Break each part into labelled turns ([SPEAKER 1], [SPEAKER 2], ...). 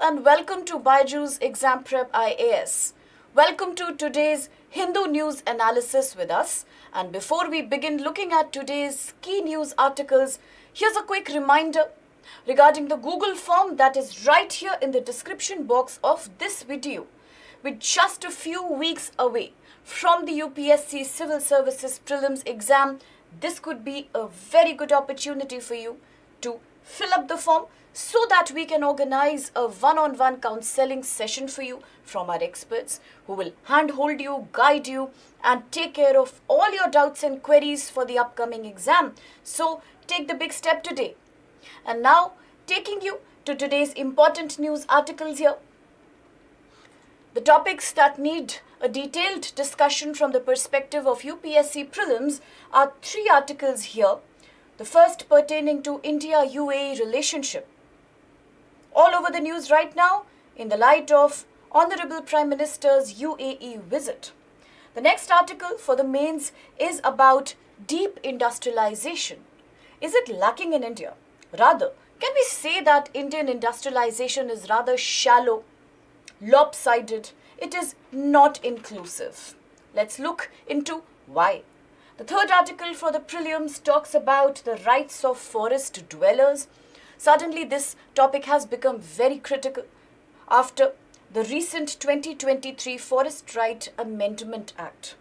[SPEAKER 1] and welcome to Byjus Exam Prep IAS. Welcome to today's Hindu News Analysis with us. And before we begin looking at today's key news articles, here's a quick reminder regarding the Google form that is right here in the description box of this video. With just a few weeks away from the UPSC Civil Services Prelims exam, this could be a very good opportunity for you to fill up the form so that we can organize a one-on-one counseling session for you from our experts who will handhold you, guide you, and take care of all your doubts and queries for the upcoming exam. So take the big step today. And now, taking you to today's important news articles here. The topics that need a detailed discussion from the perspective of UPSC prelims are three articles here. The first pertaining to India-UAE relationship. All over the news right now in the light of Honorable Prime Minister's UAE visit. The next article for the mains is about deep industrialization. Is it lacking in India? Rather, can we say that Indian industrialization is rather shallow, lopsided? It is not inclusive. Let's look into why. The third article for the prelims talks about the rights of forest dwellers. Suddenly, this topic has become very critical after the recent 2023 Forest Right Amendment Act.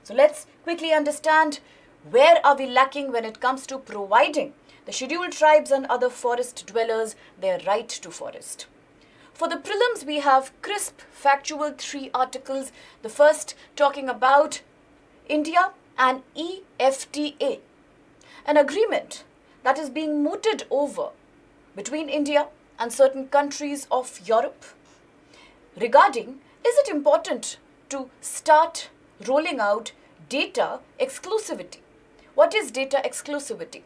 [SPEAKER 1] So let's quickly understand where are we lacking when it comes to providing the scheduled tribes and other forest dwellers their right to forest. For the prelims, we have crisp, factual three articles. The first talking about India and EFTA, an agreement that is being mooted over between India and certain countries of Europe regarding, is it important to start rolling out data exclusivity? What is data exclusivity?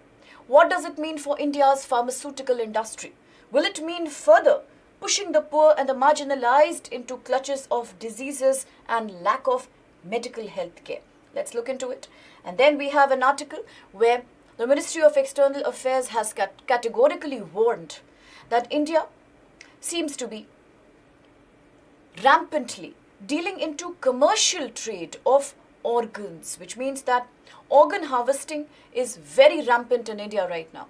[SPEAKER 1] What does it mean for India's pharmaceutical industry? Will it mean further pushing the poor and the marginalized into clutches of diseases and lack of medical health care? Let's look into it. And then we have an article where the Ministry of External Affairs has categorically warned that India seems to be rampantly dealing into commercial trade of organs, which means that organ harvesting is very rampant in India right now.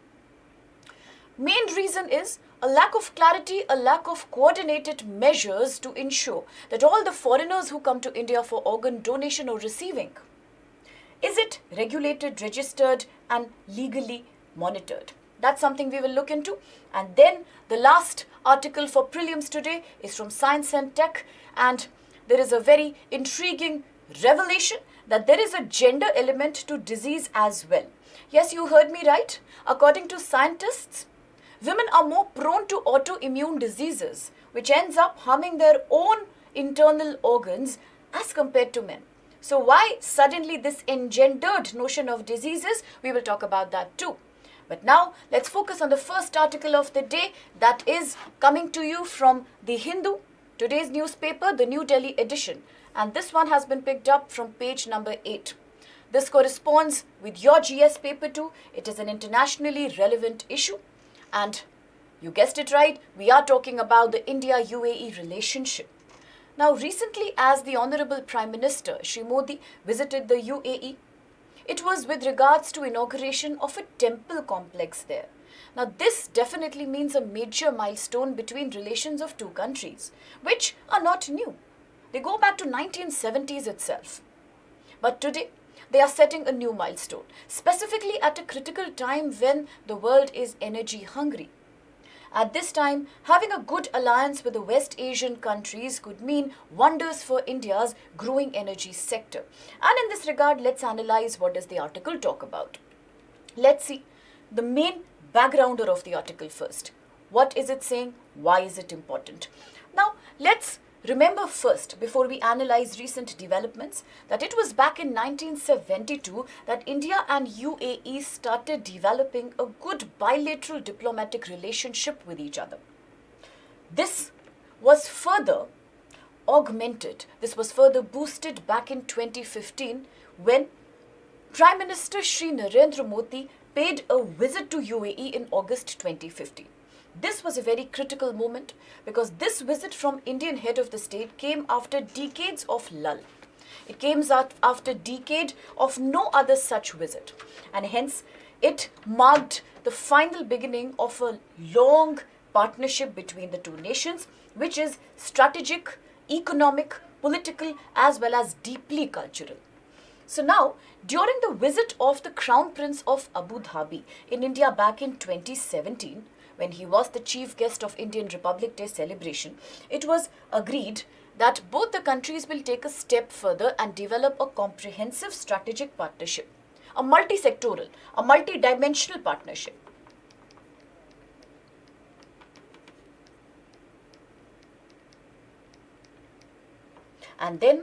[SPEAKER 1] Main reason is a lack of clarity, a lack of coordinated measures to ensure that all the foreigners who come to India for organ donation or receiving, is it regulated, registered, and legally monitored? That's something we will look into. And then the last article for prelims today is from Science and Tech, and there is a very intriguing revelation that there is a gender element to disease as well. Yes, you heard me right. According to scientists, women are more prone to autoimmune diseases, which ends up harming their own internal organs as compared to men. So why suddenly this engendered notion of diseases? We will talk about that too. But now let's focus on the first article of the day that is coming to you from the Hindu, today's newspaper, the New Delhi edition. And this one has been picked up from page number 8. This corresponds with your GS paper 2. It is an internationally relevant issue. And you guessed it right, we are talking about the India-UAE relationship. Now, recently, as the Honorable Prime Minister, Shri Modi, visited the UAE, it was with regards to inauguration of a temple complex there. Now, this definitely means a major milestone between relations of two countries, which are not new. They go back to 1970s itself. But today, they are setting a new milestone, specifically at a critical time when the world is energy hungry. At this time, having a good alliance with the West Asian countries could mean wonders for India's growing energy sector. And in this regard, let's analyze what does the article talk about. Let's see the main backgrounder of the article first. What is it saying? Why is it important? Now, let's remember first, before we analyze recent developments, that it was back in 1972 that India and UAE started developing a good bilateral diplomatic relationship with each other. This was further augmented, this was further boosted back in 2015 when Prime Minister Shri Narendra Modi paid a visit to UAE in August 2015. This was a very critical moment because this visit from Indian head of the state came after decades of lull. It came after a decade of no other such visit, and hence it marked the final beginning of a long partnership between the two nations, which is strategic, economic, political, as well as deeply cultural. So now, during the visit of the Crown Prince of Abu Dhabi in India back in 2017, when he was the chief guest of Indian Republic Day celebration, it was agreed that both the countries will take a step further and develop a comprehensive strategic partnership, a multi-sectoral, a multi-dimensional partnership. And then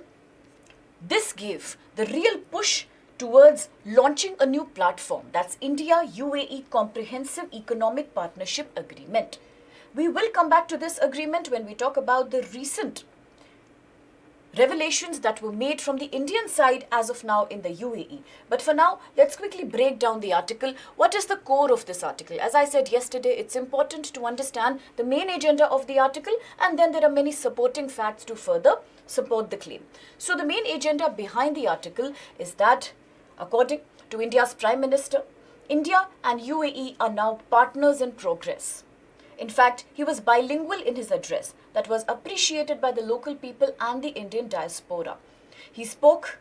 [SPEAKER 1] this gave the real push towards launching a new platform, that's India-UAE Comprehensive Economic Partnership Agreement. We will come back to this agreement when we talk about the recent revelations that were made from the Indian side as of now in the UAE. But for now, let's quickly break down the article. What is the core of this article? As I said yesterday, it's important to understand the main agenda of the article, and then there are many supporting facts to further support the claim. So the main agenda behind the article is that, according to India's Prime Minister, India and UAE are now partners in progress. In fact, he was bilingual in his address that was appreciated by the local people and the Indian diaspora. He spoke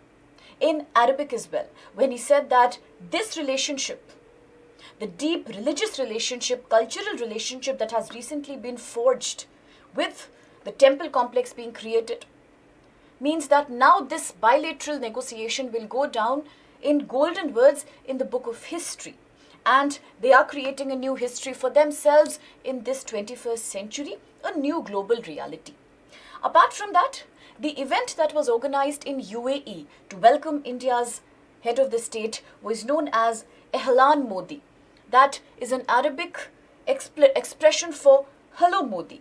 [SPEAKER 1] in Arabic as well when he said that this relationship, the deep religious relationship, cultural relationship that has recently been forged with the temple complex being created, means that now this bilateral negotiation will go down in golden words in the book of history. And they are creating a new history for themselves in this 21st century, a new global reality. Apart from that, the event that was organized in UAE to welcome India's head of the state was known as Ehlan Modi. That is an Arabic expression for hello Modi.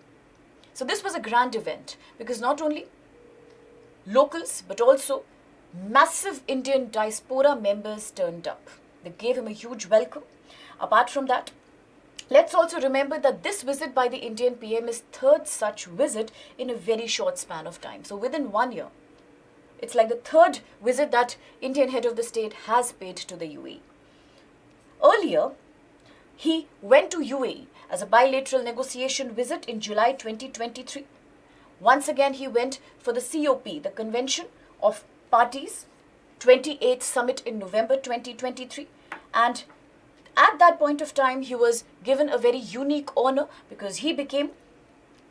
[SPEAKER 1] So this was a grand event because not only locals but also massive Indian diaspora members turned up. They gave him a huge welcome. Apart from that, let's also remember that this visit by the Indian PM is third such visit in a very short span of time. So within 1 year, it's like the third visit that Indian head of the state has paid to the UAE. Earlier, he went to UAE as a bilateral negotiation visit in July 2023. Once again, he went for the COP, the Convention of Parties, 28th Summit in November 2023, and at that point of time he was given a very unique honor because he became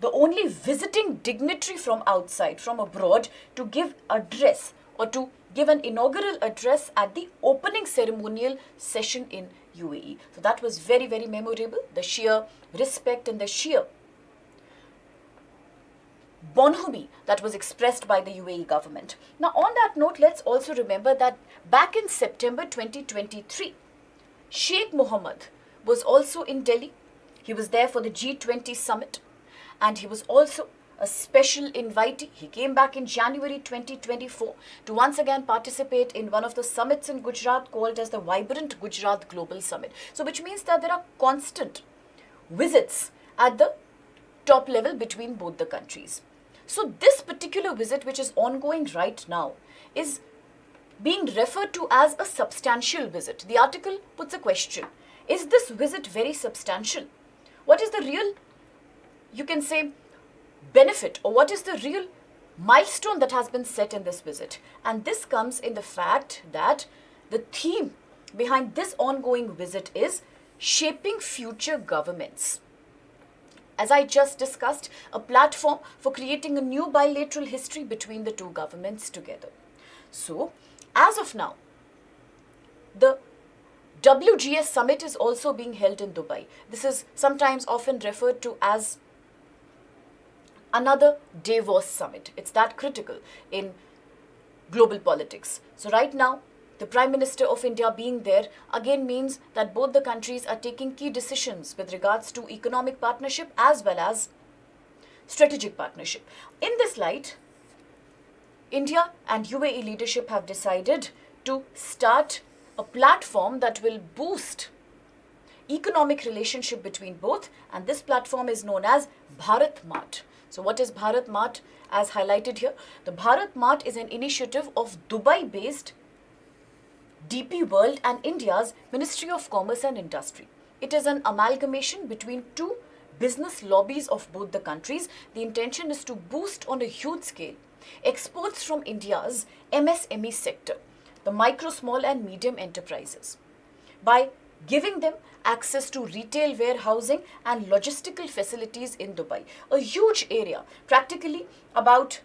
[SPEAKER 1] the only visiting dignitary from outside, from abroad, to give address or to give an inaugural address at the opening ceremonial session in UAE. So that was very, very memorable, the sheer respect and the sheer bonhomie that was expressed by the UAE government. Now, on that note, let's also remember that back in September 2023, Sheikh Mohammed was also in Delhi. He was there for the G20 summit, and he was also a special invitee. He came back in January 2024 to once again participate in one of the summits in Gujarat called as the Vibrant Gujarat Global Summit. So which means that there are constant visits at the top level between both the countries. So this particular visit, which is ongoing right now, is being referred to as a substantial visit. The article puts a question. Is this visit very substantial? What is the real, you can say, benefit, or what is the real milestone that has been set in this visit? And this comes in the fact that the theme behind this ongoing visit is shaping future governments. As I just discussed, a platform for creating a new bilateral history between the two governments together. So, as of now, the WGS summit is also being held in Dubai. This is sometimes often referred to as another Davos summit. It's that critical in global politics. So right now, the Prime Minister of India being there again means that both the countries are taking key decisions with regards to economic partnership as well as strategic partnership. In this light, India and UAE leadership have decided to start a platform that will boost economic relationship between both, and this platform is known as Bharat Mart. So what is Bharat Mart as highlighted here? The Bharat Mart is an initiative of Dubai-based DP World and India's Ministry of Commerce and Industry. It is an amalgamation between two business lobbies of both the countries. The intention is to boost on a huge scale exports from India's MSME sector, the micro, small and medium enterprises, by giving them access to retail warehousing and logistical facilities in Dubai. A huge area, practically about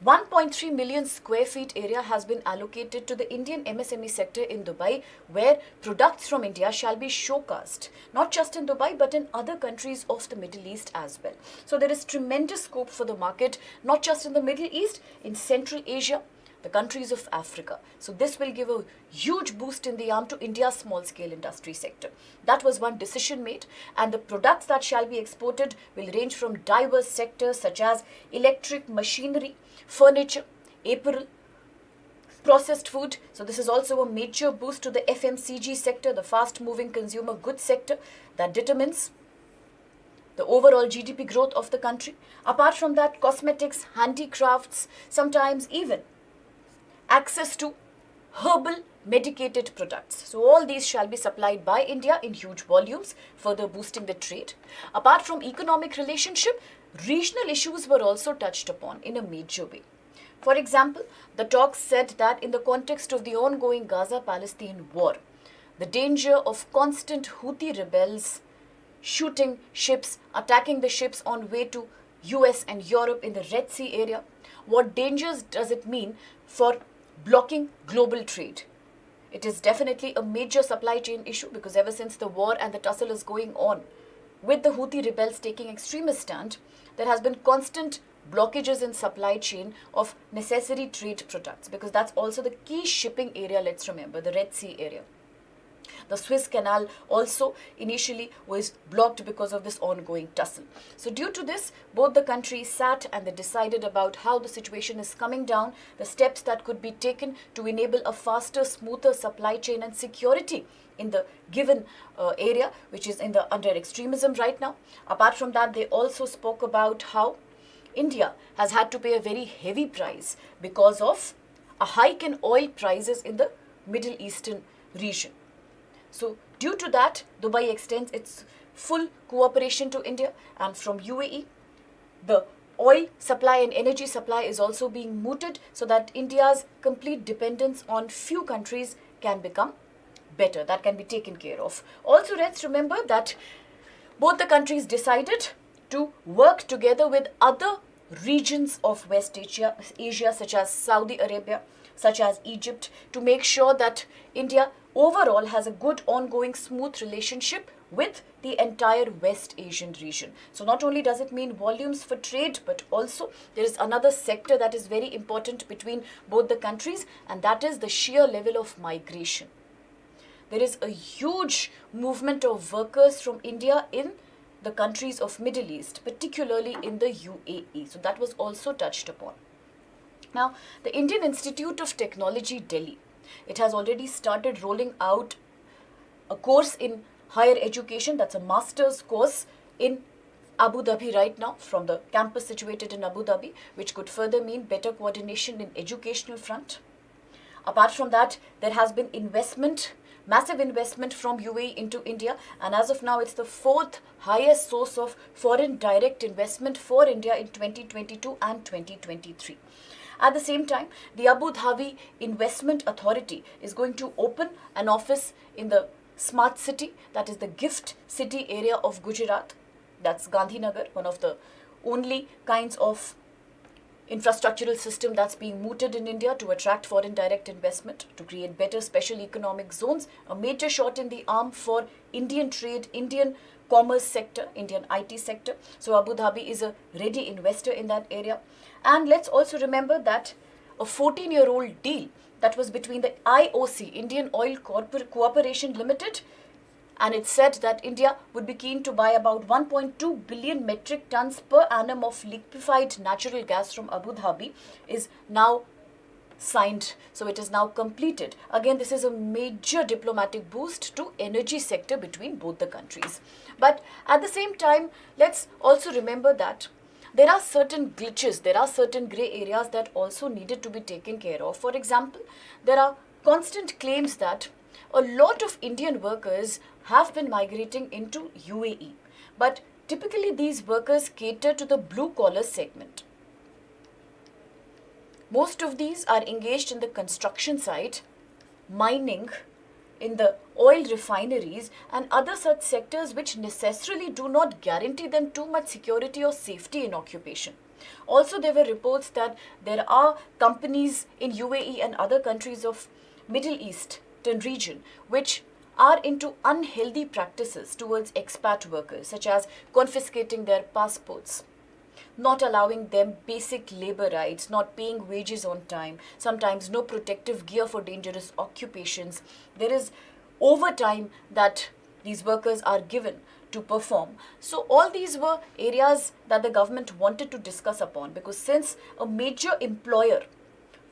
[SPEAKER 1] 1.3 million square feet area has been allocated to the Indian MSME sector in Dubai, where products from India shall be showcased, not just in Dubai but in other countries of the Middle East as well. So there is tremendous scope for the market, not just in the Middle East, in Central Asia, the countries of Africa. So this will give a huge boost in the arm to India's small-scale industry sector. That was one decision made, and the products that shall be exported will range from diverse sectors such as electric machinery, furniture, apparel, processed food. So this is also a major boost to the FMCG sector, the fast-moving consumer goods sector that determines the overall GDP growth of the country. Apart from that, cosmetics, handicrafts, sometimes even access to herbal medicated products. So all these shall be supplied by India in huge volumes, further boosting the trade. Apart from economic relationship, regional issues were also touched upon in a major way. For example, the talks said that in the context of the ongoing Gaza-Palestine war, the danger of constant Houthi rebels shooting ships, attacking the ships on way to US and Europe in the Red Sea area, what dangers does it mean for blocking global trade? It is definitely a major supply chain issue, because ever since the war and the tussle is going on with the Houthi rebels taking extremist stand, there has been constant blockages in supply chain of necessary trade products, because that's also the key shipping area, let's remember, the Red Sea area. The Suez Canal also initially was blocked because of this ongoing tussle. So due to this, both the countries sat and they decided about how the situation is coming down, the steps that could be taken to enable a faster, smoother supply chain and security in the given area, which is under extremism right now. Apart from that, they also spoke about how India has had to pay a very heavy price because of a hike in oil prices in the Middle Eastern region. So due to that, Dubai extends its full cooperation to India, and from UAE, the oil supply and energy supply is also being mooted so that India's complete dependence on few countries can become better, that can be taken care of. Also, let's remember that both the countries decided to work together with other regions of West Asia such as Saudi Arabia, such as Egypt, to make sure that India overall has a good ongoing smooth relationship with the entire West Asian region. So not only does it mean volumes for trade, but also there is another sector that is very important between both the countries, and that is the sheer level of migration. There is a huge movement of workers from India in the countries of Middle East, particularly in the UAE. So that was also touched upon. Now, the Indian Institute of Technology, Delhi, it has already started rolling out a course in higher education, that's a master's course in Abu Dhabi right now, from the campus situated in Abu Dhabi, which could further mean better coordination in educational front. Apart from that, there has been massive investment from UAE into India, and as of now, it's the fourth highest source of foreign direct investment for India in 2022 and 2023. At the same time, the Abu Dhabi Investment Authority is going to open an office in the smart city, that is the gift city area of Gujarat. That's Gandhinagar, one of the only kinds of infrastructural system that's being mooted in India to attract foreign direct investment, to create better special economic zones, a major shot in the arm for Indian trade, Indian commerce sector, Indian IT sector. So Abu Dhabi is a ready investor in that area. And let's also remember that a 14-year-old deal that was between the IOC, Indian Oil Cooperation Limited, and it said that India would be keen to buy about 1.2 billion metric tons per annum of liquefied natural gas from Abu Dhabi, is now signed, so it is now completed. Again, this is a major diplomatic boost to energy sector between both the countries. But at the same time, let's also remember that there are certain glitches, there are certain grey areas that also needed to be taken care of. For example, there are constant claims that a lot of Indian workers have been migrating into UAE, but typically these workers cater to the blue collar segment. Most of these are engaged in the construction site, mining, in the oil refineries and other such sectors which necessarily do not guarantee them too much security or safety in occupation. Also, there were reports that there are companies in UAE and other countries of Middle Eastern region which are into unhealthy practices towards expat workers, such as confiscating their passports, not allowing them basic labor rights, not paying wages on time, sometimes no protective gear for dangerous occupations. There is overtime that these workers are given to perform. So all these were areas that the government wanted to discuss upon, because since a major employer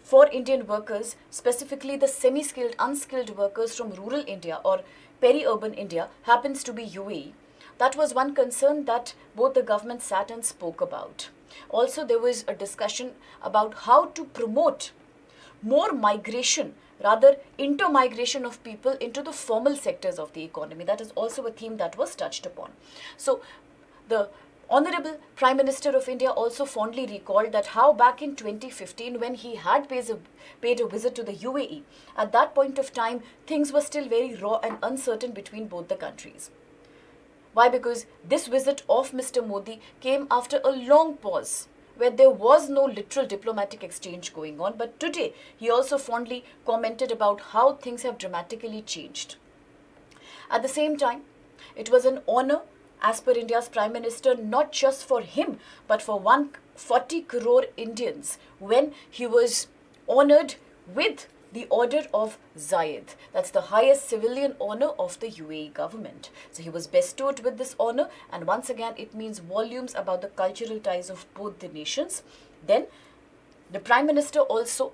[SPEAKER 1] for Indian workers, specifically the semi-skilled, unskilled workers from rural India or peri-urban India, happens to be UAE, that was one concern that both the government sat and spoke about. Also, there was a discussion about how to promote more migration, rather intermigration of people into the formal sectors of the economy. That is also a theme that was touched upon. So, the Honorable Prime Minister of India also fondly recalled that how back in 2015, when he had paid a visit to the UAE, at that point of time, things were still very raw and uncertain between both the countries. Why? Because this visit of Mr. Modi came after a long pause where there was no literal diplomatic exchange going on. But today, he also fondly commented about how things have dramatically changed. At the same time, it was an honor as per India's Prime Minister, not just for him, but for 140 crore Indians when he was honored with the Order of Zayed. That's the highest civilian honor of the UAE government. So he was bestowed with this honor, and once again it means volumes about the cultural ties of both the nations. Then the Prime Minister also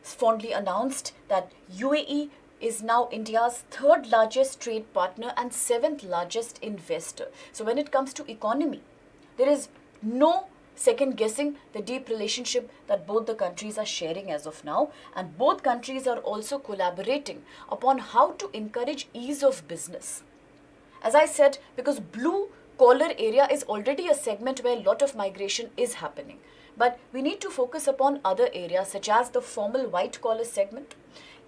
[SPEAKER 1] fondly announced that UAE is now India's third largest trade partner and seventh largest investor. So when it comes to economy, there is no second guessing the deep relationship that both the countries are sharing as of now, and both countries are also collaborating upon how to encourage ease of business. As I said, because blue collar area is already a segment where a lot of migration is happening, but we need to focus upon other areas such as the formal white collar segment,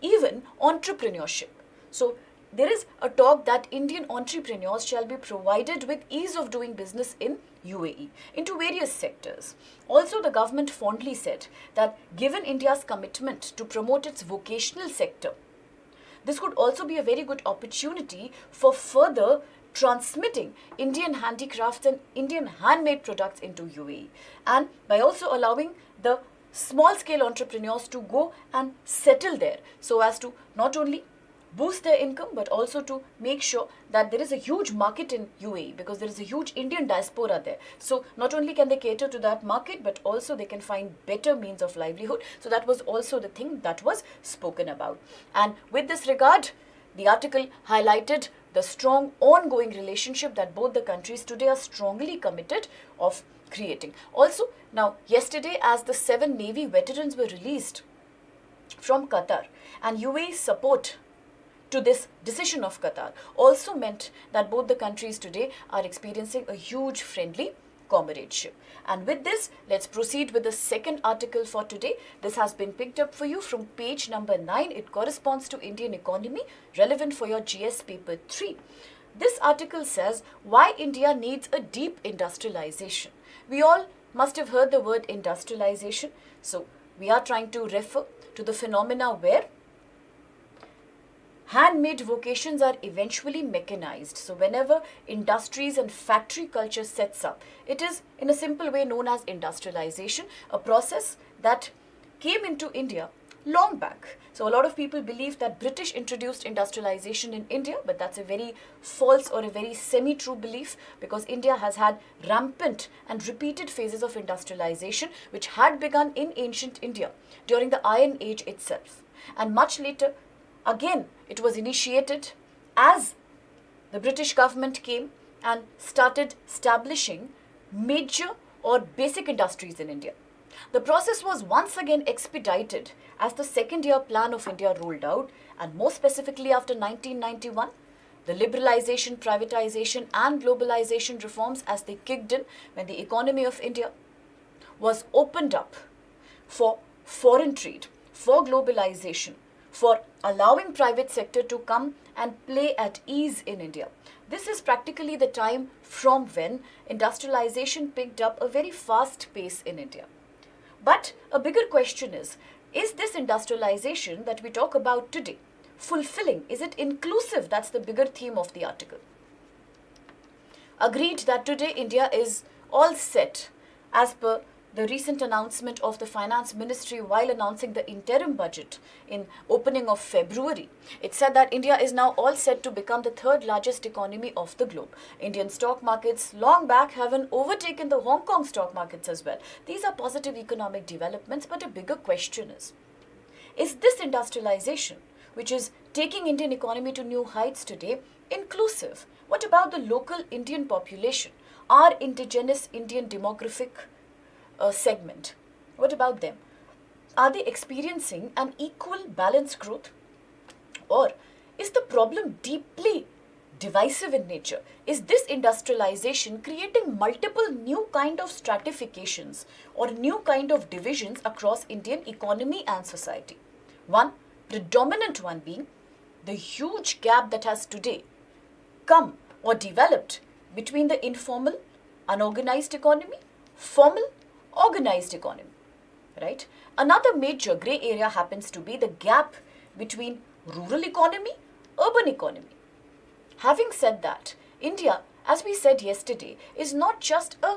[SPEAKER 1] even entrepreneurship. So there is a talk that Indian entrepreneurs shall be provided with ease of doing business in UAE into various sectors. Also, the government fondly said that given India's commitment to promote its vocational sector, this could also be a very good opportunity for further transmitting Indian handicrafts and Indian handmade products into UAE, and by also allowing the small scale entrepreneurs to go and settle there so as to not only boost their income but also to make sure that there is a huge market in UAE, because there is a huge Indian diaspora there. So not only can they cater to that market, but also they can find better means of livelihood. So that was also the thing that was spoken about. And with this regard, the article highlighted the strong ongoing relationship that both the countries today are strongly committed of creating. Also, now yesterday, as the 7 Navy veterans were released from Qatar, and UAE's support to this decision of Qatar also meant that both the countries today are experiencing a huge friendly comradeship. And with this, let's proceed with the second article for today. This has been picked up for you from page number 9. It corresponds to Indian economy, relevant for your GS paper 3. This article says why India needs a deep industrialization. We all must have heard the word industrialization. So we are trying to refer to the phenomena where handmade vocations are eventually mechanized. So whenever industries and factory culture sets up, it is in a simple way known as industrialization, a process that came into India long back. So a lot of people believe that British introduced industrialization in India, but that's a very false or a very semi-true belief, because India has had rampant and repeated phases of industrialization which had begun in ancient India during the Iron Age itself. And much later, again, it was initiated as the British government came and started establishing major or basic industries in India. The process was once again expedited as the second year plan of India rolled out, and more specifically after 1991, the liberalization, privatization and globalization reforms as they kicked in when the economy of India was opened up for foreign trade, for globalization, for allowing private sector to come and play at ease in India. This is practically the time from when industrialization picked up a very fast pace in India. But a bigger question is this industrialization that we talk about today fulfilling? Is it inclusive? That's the bigger theme of the article. Agreed that today India is all set as per the recent announcement of the Finance Ministry while announcing the interim budget in opening of February. It said that India is now all set to become the third largest economy of the globe. Indian stock markets long back have overtaken the Hong Kong stock markets as well. These are positive economic developments, but a bigger question is this industrialization, which is taking Indian economy to new heights today, inclusive? What about the local Indian population, our indigenous Indian demographic segment? What about them? Are they experiencing an equal balanced growth? Or is the problem deeply divisive in nature? Is this industrialization creating multiple new kind of stratifications or new kind of divisions across Indian economy and society? One predominant one being the huge gap that has today come or developed between the informal, unorganized economy, formal, organized economy, right? Another major gray area happens to be the gap between rural economy, urban economy. Having said that, India, as we said yesterday, is not just a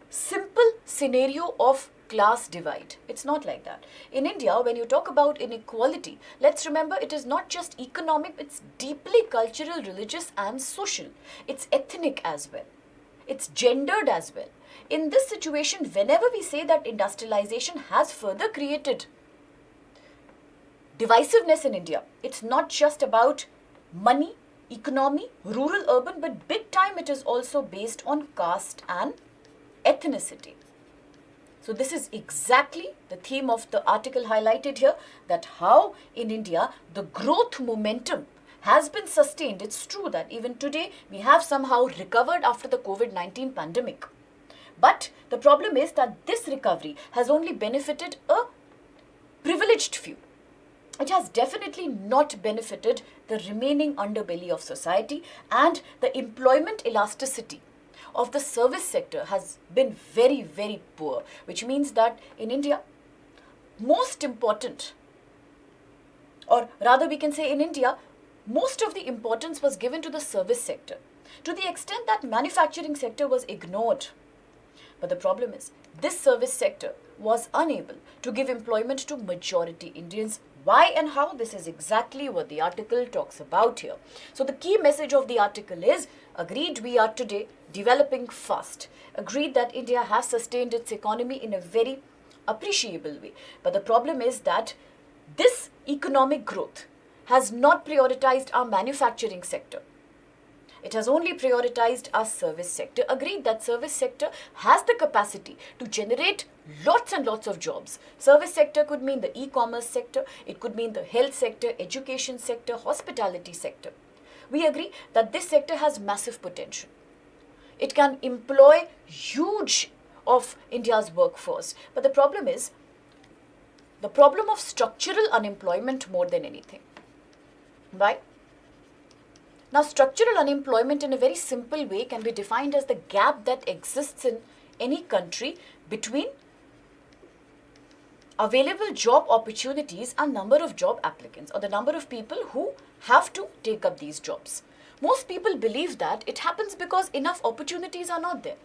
[SPEAKER 1] simple scenario of class divide. It's not like that. In India, when you talk about inequality, let's remember it is not just economic, it's deeply cultural, religious and social. It's ethnic as well. It's gendered as well. In this situation, whenever we say that industrialization has further created divisiveness in India, it's not just about money, economy, rural, urban, but big time it is also based on caste and ethnicity. So this is exactly the theme of the article highlighted here, that how in India the growth momentum has been sustained. It's true that even today we have somehow recovered after the COVID-19 pandemic. But the problem is that this recovery has only benefited a privileged few. It has definitely not benefited the remaining underbelly of society, and the employment elasticity of the service sector has been very, very poor, which means that in India, most important, or rather we can say in India, most of the importance was given to the service sector, to the extent that manufacturing sector was ignored. But the problem is, this service sector was unable to give employment to majority Indians. Why and how? This is exactly what the article talks about here. So the key message of the article is, agreed we are today developing fast. Agreed that India has sustained its economy in a very appreciable way. But the problem is that this economic growth has not prioritized our manufacturing sector. It has only prioritized our service sector. Agreed that service sector has the capacity to generate lots and lots of jobs. Service sector could mean the e-commerce sector, it could mean the health sector, education sector, hospitality sector. We agree that this sector has massive potential. It can employ huge of India's workforce. But the problem is, the problem of structural unemployment more than anything. Right? Now, structural unemployment in a very simple way can be defined as the gap that exists in any country between available job opportunities and number of job applicants, or the number of people who have to take up these jobs. Most people believe that it happens because enough opportunities are not there.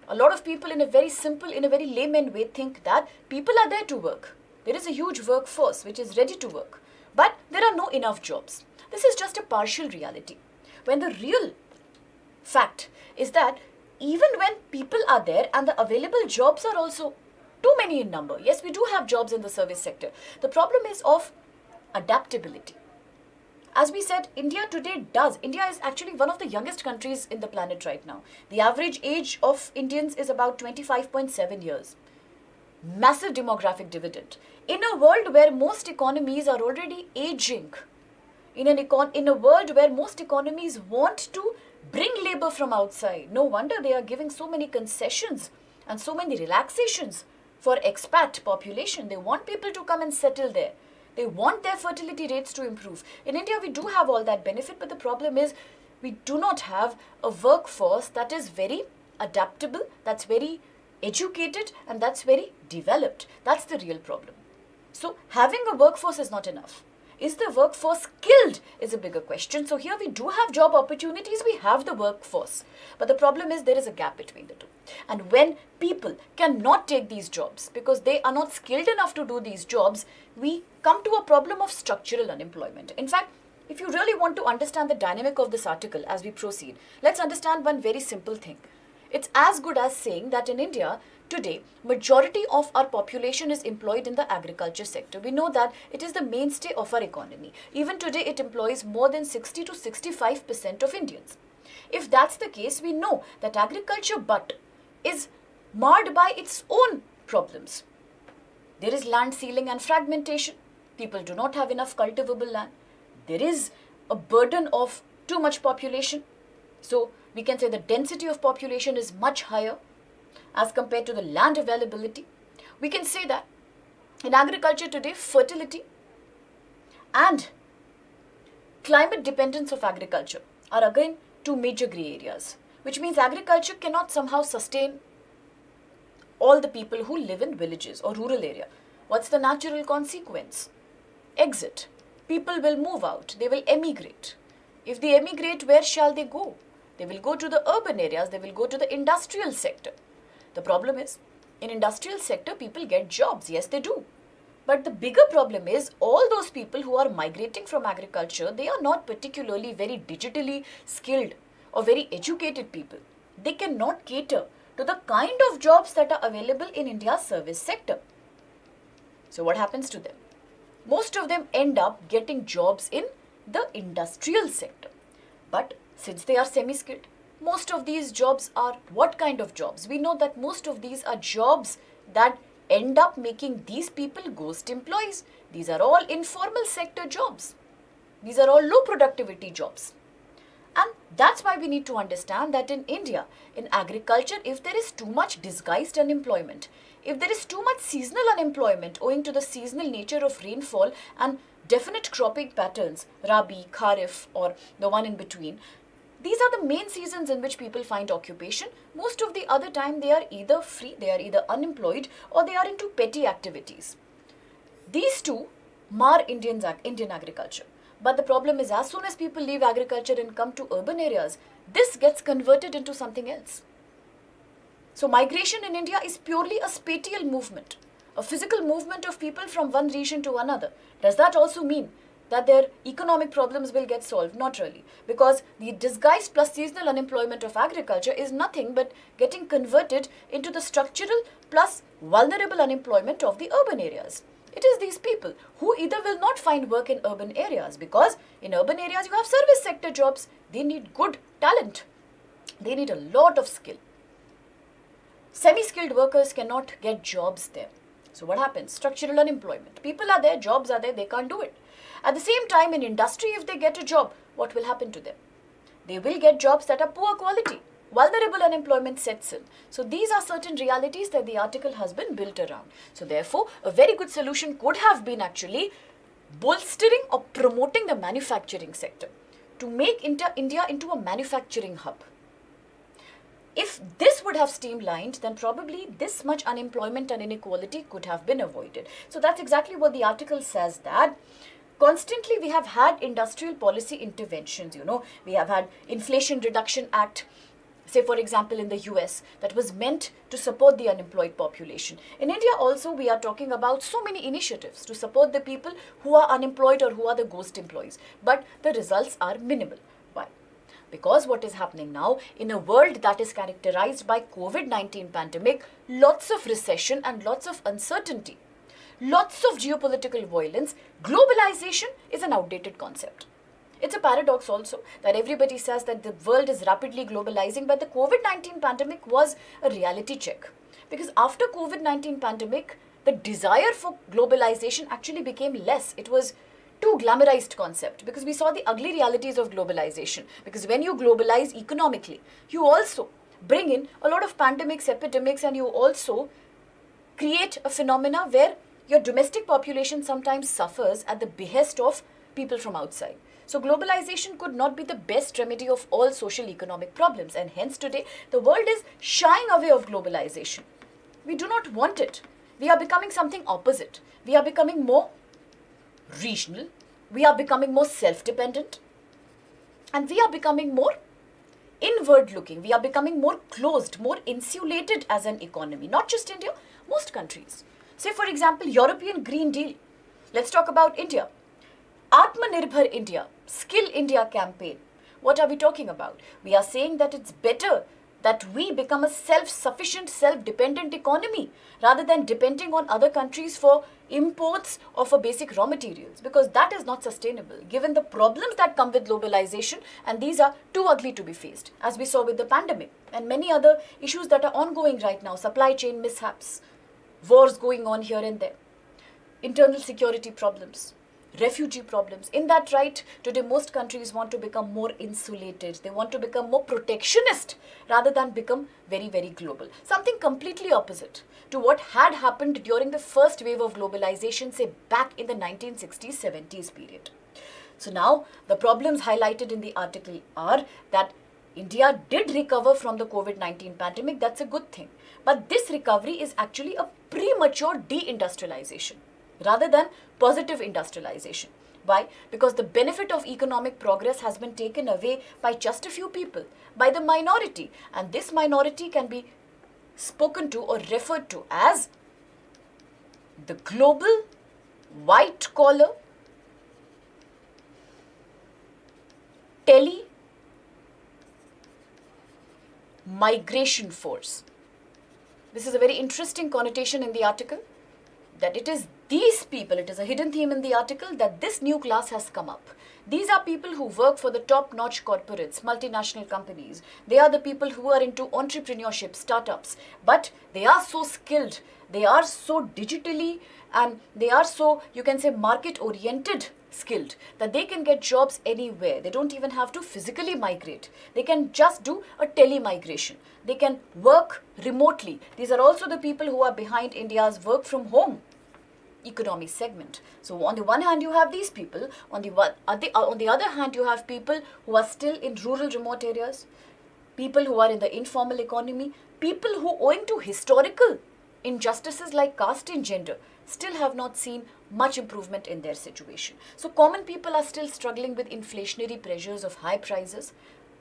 [SPEAKER 1] A lot of people in a very simple, in a very layman way think that people are there to work. There is a huge workforce which is ready to work, but there are no enough jobs. This is just a partial reality. When the real fact is that even when people are there and the available jobs are also too many in number. Yes, we do have jobs in the service sector. The problem is of adaptability. As we said, India is actually one of the youngest countries in the planet right now. The average age of Indians is about 25.7 years. Massive demographic dividend. In a world where most economies are already aging, in a world where most economies want to bring labor from outside, no wonder they are giving so many concessions and so many relaxations for expat population. They want people to come and settle there. They want their fertility rates to improve. In India, we do have all that benefit, but the problem is we do not have a workforce that is very adaptable, that's very educated, and that's very developed. That's the real problem. So having a workforce is not enough. Is the workforce skilled is a bigger question. So here we do have job opportunities, we have the workforce. But the problem is there is a gap between the two. And when people cannot take these jobs because they are not skilled enough to do these jobs, we come to a problem of structural unemployment. In fact, if you really want to understand the dynamic of this article as we proceed, let's understand one very simple thing. It's as good as saying that in India, today, majority of our population is employed in the agriculture sector. We know that it is the mainstay of our economy. Even today, it employs more than 60 to 65% of Indians. If that's the case, we know that agriculture but is marred by its own problems. There is land ceiling and fragmentation. People do not have enough cultivable land. There is a burden of too much population. So we can say the density of population is much higher as compared to the land availability. We can say that in agriculture today, fertility and climate dependence of agriculture are again two major grey areas, which means agriculture cannot somehow sustain all the people who live in villages or rural area. What's the natural consequence? Exit. People will move out. They will emigrate. If they emigrate, where shall they go? They will go to the urban areas. They will go to the industrial sector. The problem is, in industrial sector, people get jobs. Yes, they do. But the bigger problem is all those people who are migrating from agriculture, they are not particularly very digitally skilled or very educated people. They cannot cater to the kind of jobs that are available in India's service sector. So what happens to them? Most of them end up getting jobs in the industrial sector. But since they are semi-skilled, most of these jobs are what kind of jobs? We know that most of these are jobs that end up making these people ghost employees. These are all informal sector jobs. These are all low productivity jobs. And that's why we need to understand that in India, in agriculture, if there is too much disguised unemployment, if there is too much seasonal unemployment owing to the seasonal nature of rainfall and definite cropping patterns, Rabi, Kharif or the one in between, these are the main seasons in which people find occupation. Most of the other time they are either free, they are either unemployed or they are into petty activities. These two mar Indian agriculture. But the problem is as soon as people leave agriculture and come to urban areas, this gets converted into something else. So migration in India is purely a spatial movement, a physical movement of people from one region to another. Does that also mean that their economic problems will get solved? Not really, because the disguised plus seasonal unemployment of agriculture is nothing but getting converted into the structural plus vulnerable unemployment of the urban areas. It is these people who either will not find work in urban areas because in urban areas you have service sector jobs. They need good talent. They need a lot of skill. Semi-skilled workers cannot get jobs there. So what happens? Structural unemployment. People are there, jobs are there, they can't do it. At the same time, in industry, if they get a job, what will happen to them? They will get jobs that are poor quality. Vulnerable unemployment sets in. So these are certain realities that the article has been built around. So therefore, a very good solution could have been actually bolstering or promoting the manufacturing sector to make India into a manufacturing hub. If this would have streamlined, then probably this much unemployment and inequality could have been avoided. So that's exactly what the article says, that constantly we have had industrial policy interventions, we have had Inflation Reduction Act, say for example in the US, that was meant to support the unemployed population. In India also, we are talking about so many initiatives to support the people who are unemployed or who are the ghost employees, but the results are minimal. Why? Because what is happening now in a world that is characterized by COVID-19 pandemic, lots of recession and lots of uncertainty, lots of geopolitical violence, globalization is an outdated concept. It's a paradox also that everybody says that the world is rapidly globalizing, but the COVID-19 pandemic was a reality check. Because after COVID-19 pandemic, the desire for globalization actually became less. It was too glamorized concept because we saw the ugly realities of globalization. Because when you globalize economically, you also bring in a lot of pandemics, epidemics, and you also create a phenomena where your domestic population sometimes suffers at the behest of people from outside. So globalization could not be the best remedy of all social economic problems, and hence today the world is shying away of globalization. We do not want it. We are becoming something opposite. We are becoming more regional, we are becoming more self-dependent, and we are becoming more inward looking. We are becoming more closed, more insulated as an economy. Not just India, most countries. Say for example, European Green Deal. Let's talk about India. Atmanirbhar India, Skill India campaign. What are we talking about? We are saying that it's better that we become a self-sufficient, self-dependent economy rather than depending on other countries for imports of for basic raw materials, because that is not sustainable given the problems that come with globalization, and these are too ugly to be faced, as we saw with the pandemic and many other issues that are ongoing right now, supply chain mishaps, wars going on here and there, internal security problems, refugee problems. In that right, today most countries want to become more insulated. They want to become more protectionist rather than become very, very global. Something completely opposite to what had happened during the first wave of globalization, say back in the 1960s, 70s period. So now the problems highlighted in the article are that India did recover from the COVID-19 pandemic. That's a good thing. But this recovery is actually a premature deindustrialization rather than positive industrialization. Why? Because the benefit of economic progress has been taken away by just a few people, by the minority. And this minority can be spoken to or referred to as the global white collar migration force. This is a very interesting connotation in the article, that it is these people, it is a hidden theme in the article, that this new class has come up. These are people who work for the top-notch corporates, multinational companies. They are the people who are into entrepreneurship, startups, but they are so skilled, they are so digitally, and they are so, you can say, market-oriented skilled, that they can get jobs anywhere. They don't even have to physically migrate. They can just do a tele-migration. They can work remotely. These are also the people who are behind India's work from home economy segment. So on the one hand you have these people, on the other hand you have people who are still in rural remote areas, people who are in the informal economy, people who, owing to historical injustices like caste and gender, still have not seen much improvement in their situation. So common people are still struggling with inflationary pressures of high prices,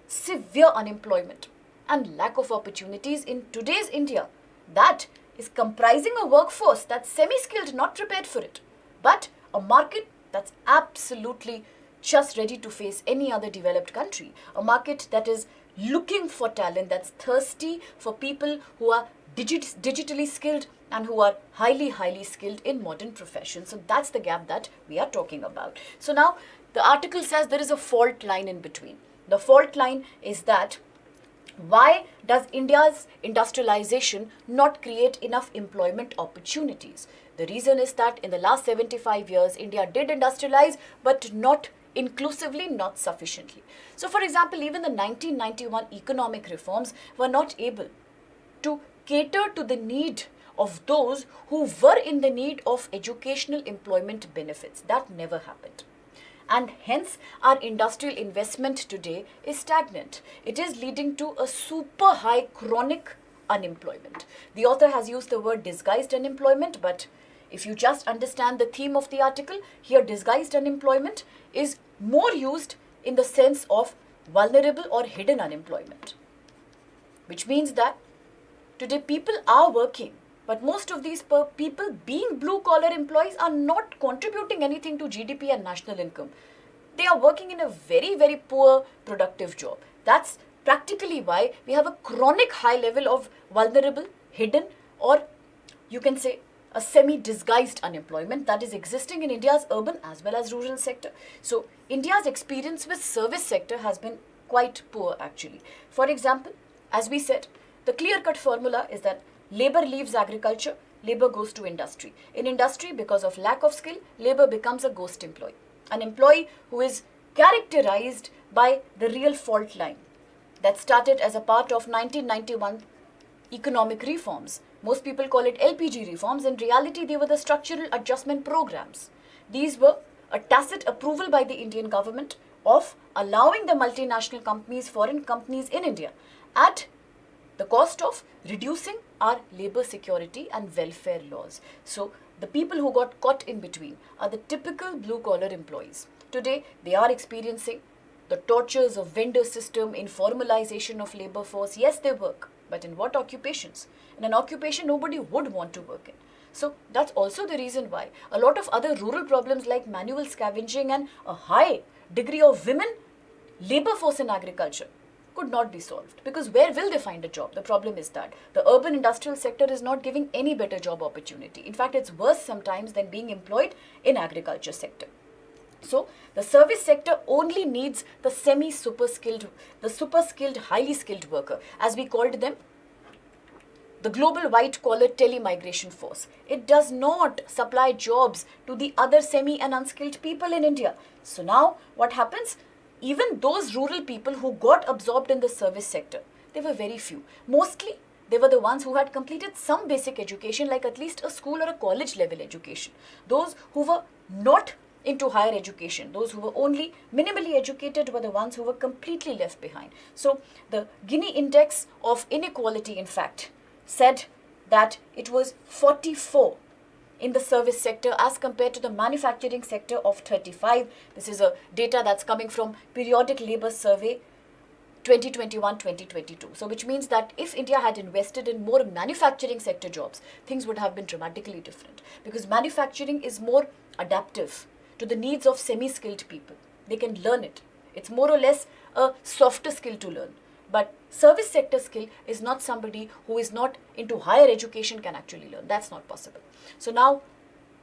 [SPEAKER 1] severe unemployment, and lack of opportunities in today's India. That is comprising a workforce that's semi-skilled, not prepared for it, but a market that's absolutely just ready to face any other developed country. A market that is looking for talent, that's thirsty for people who are digitally skilled and who are highly skilled in modern professions. So that's the gap that we are talking about. So now the article says there is a fault line in between. The fault line is that why does India's industrialization not create enough employment opportunities? The reason is that in the last 75 years, India did industrialize, but not inclusively, not sufficiently. So for example, even the 1991 economic reforms were not able to cater to the need of those who were in the need of educational employment benefits. That never happened. And hence our industrial investment today is stagnant. It is leading to a super high chronic unemployment. The author has used the word disguised unemployment, but if you just understand the theme of the article, here disguised unemployment is more used in the sense of vulnerable or hidden unemployment. which means that today people are working, but most of these people being blue-collar employees are not contributing anything to GDP and national income. They are working in a very, very poor productive job. That's practically why we have a chronic high level of vulnerable, hidden, or you can say a semi-disguised unemployment that is existing in India's urban as well as rural sector. So India's experience with service sector has been quite poor actually. For example, as we said, the clear-cut formula is that labor leaves agriculture, labor goes to industry. In industry, because of lack of skill, labor becomes a ghost employee. An employee who is characterized by the real fault line that started as a part of 1991 economic reforms. Most people call it LPG reforms. In reality, they were the structural adjustment programs. These were a tacit approval by the Indian government of allowing the multinational companies, foreign companies in India, at the cost of reducing our labor security and welfare laws. So the people who got caught in between are the typical blue-collar employees. Today, they are experiencing the tortures of vendor system, informalization of labor force. Yes, they work, but in what occupations? In an occupation nobody would want to work in. So that's also the reason why a lot of other rural problems like manual scavenging and a high degree of women labor force in agriculture could not be solved, because where will they find a job? The problem is that the urban industrial sector is not giving any better job opportunity. In fact, it's worse sometimes than being employed in agriculture sector. So the service sector only needs the super skilled, highly skilled worker, as we called them, the global white-collar tele-migration force. It does not supply jobs to the other semi and unskilled people in India. So now what happens? Even those rural people who got absorbed in the service sector, they were very few. Mostly, they were the ones who had completed some basic education, like at least a school or a college level education. Those who were not into higher education, those who were only minimally educated, were the ones who were completely left behind. So the Gini index of inequality, in fact, said that it was 44 in the service sector as compared to the manufacturing sector of 35. This is a data that's coming from Periodic Labour Survey 2021-2022. So which means that if India had invested in more manufacturing sector jobs, things would have been dramatically different, because manufacturing is more adaptive to the needs of semi-skilled people. They can learn it. It's more or less a softer skill to learn. But service sector skill is not somebody who is not into higher education can actually learn. That's not possible. So now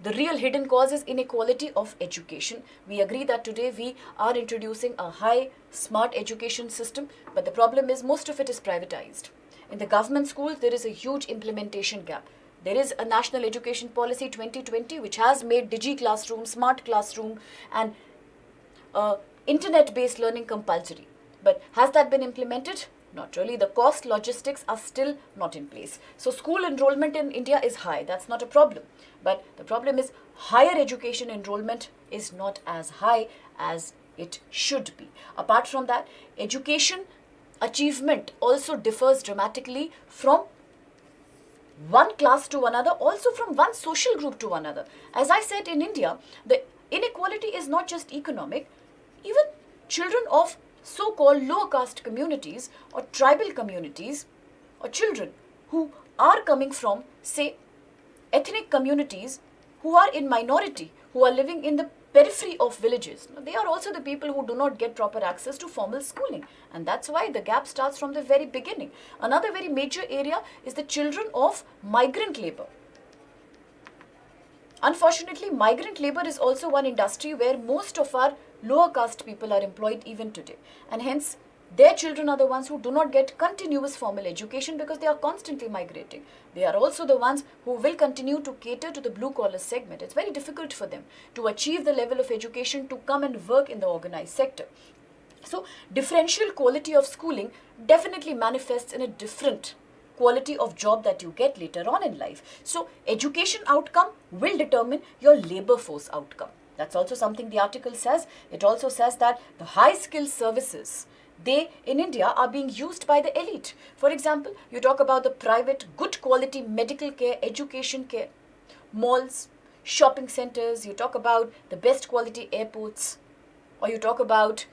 [SPEAKER 1] the real hidden cause is inequality of education. We agree that today we are introducing a high smart education system, but the problem is most of it is privatized. In the government schools, there is a huge implementation gap. There is a National Education Policy 2020 which has made Digi Classroom, Smart Classroom and internet-based learning compulsory. But has that been implemented? Not really. The cost logistics are still not in place. So school enrollment in India is high. That's not a problem. But the problem is higher education enrollment is not as high as it should be. Apart from that, education achievement also differs dramatically from one class to another, also from one social group to another. As I said, in India, the inequality is not just economic. Even children of so-called lower caste communities or tribal communities, or children who are coming from, say, ethnic communities who are in minority, who are living in the periphery of villages, they are also the people who do not get proper access to formal schooling. And that's why the gap starts from the very beginning. Another very major area is the children of migrant labor. Unfortunately, migrant labor is also one industry where most of our lower caste people are employed even today. And hence, their children are the ones who do not get continuous formal education because they are constantly migrating. They are also the ones who will continue to cater to the blue-collar segment. It's very difficult for them to achieve the level of education to come and work in the organized sector. So, differential quality of schooling definitely manifests in a different quality of job that you get later on in life. So, education outcome will determine your labor force outcome. That's also something the article says. It also says that the high-skilled services, they in India are being used by the elite. For example, you talk about the private, good quality medical care, education care, malls, shopping centers, you talk about the best quality airports, or you talk about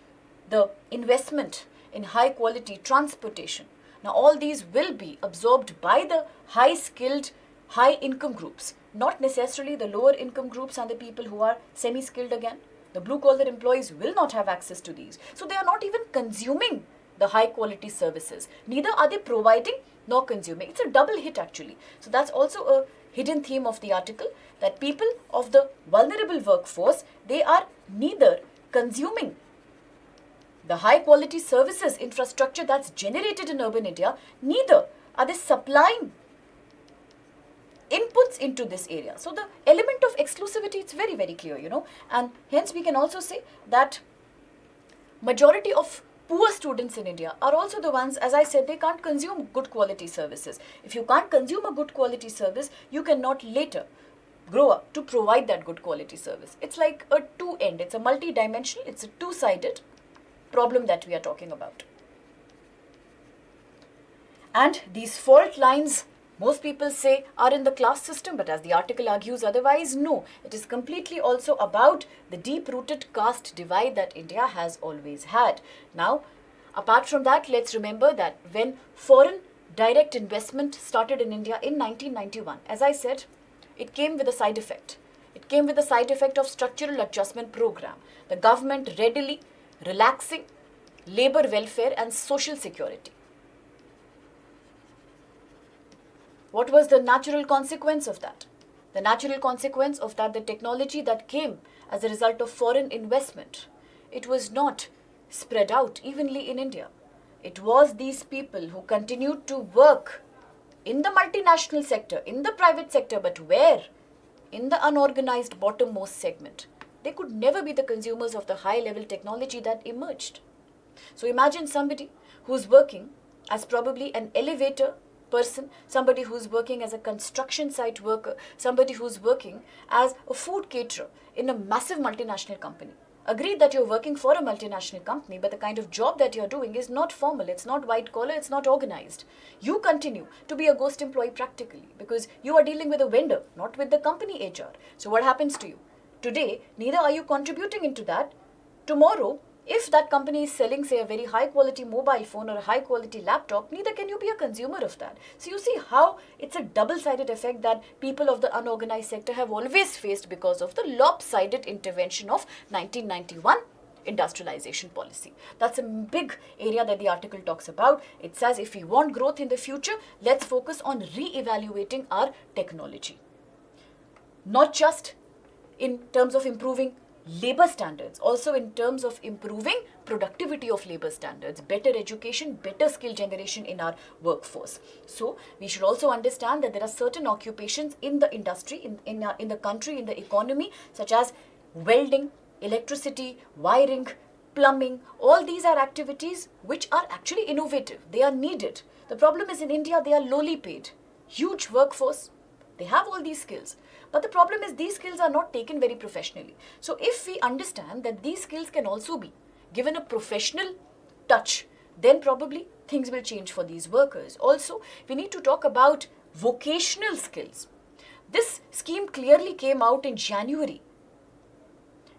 [SPEAKER 1] the investment in high quality transportation. Now all these will be absorbed by the high-skilled, high-income groups, not necessarily the lower income groups and the people who are semi-skilled again. The blue-collar employees will not have access to these. So they are not even consuming the high-quality services. Neither are they providing nor consuming. It's a double hit actually. So that's also a hidden theme of the article, that people of the vulnerable workforce, they are neither consuming the high-quality services infrastructure that's generated in urban India, neither are they supplying inputs into this area. So the element of exclusivity, it's very, very clear, and hence we can also say that majority of poor students in India are also the ones, as I said, they can't consume good quality services. If you can't consume a good quality service, you cannot later grow up to provide that good quality service. It's like a two-end, it's a multi-dimensional, it's a two-sided problem that we are talking about. And these fault lines, most people say, are in the class system, but as the article argues otherwise, no. It is completely also about the deep-rooted caste divide that India has always had. Now, apart from that, let's remember that when foreign direct investment started in India in 1991, as I said, it came with a side effect. It came with the side effect of structural adjustment program. The government readily relaxing labor welfare and social security. What was the natural consequence of that? The natural consequence of that, the technology that came as a result of foreign investment, it was not spread out evenly in India. It was these people who continued to work in the multinational sector, in the private sector, but where? In the unorganized bottommost segment. They could never be the consumers of the high-level technology that emerged. So imagine somebody who's working as probably an elevator person, somebody who's working as a construction site worker, somebody who's working as a food caterer in a massive multinational company. Agreed that you're working for a multinational company, but the kind of job that you're doing is not formal, it's not white collar, it's not organized. You continue to be a ghost employee practically because you are dealing with a vendor, not with the company HR. So what happens to you? Today, neither are you contributing into that. Tomorrow, if that company is selling, say, a very high quality mobile phone or a high quality laptop, neither can you be a consumer of that. So you see how it's a double-sided effect that people of the unorganized sector have always faced because of the lopsided intervention of 1991 industrialization policy. That's a big area that the article talks about. It says if we want growth in the future, let's focus on re-evaluating our technology. Not just in terms of improving labor standards, also in terms of improving productivity of labor standards, better education, better skill generation in our workforce. So we should also understand that there are certain occupations in the industry, in the country, in the economy, such as welding, electricity, wiring, plumbing. All these are activities which are actually innovative. They are needed. The problem is in India, they are lowly paid. Huge workforce. They have all these skills. But the problem is these skills are not taken very professionally. So if we understand that these skills can also be given a professional touch, then probably things will change for these workers. Also, we need to talk about vocational skills. This scheme clearly came out in January.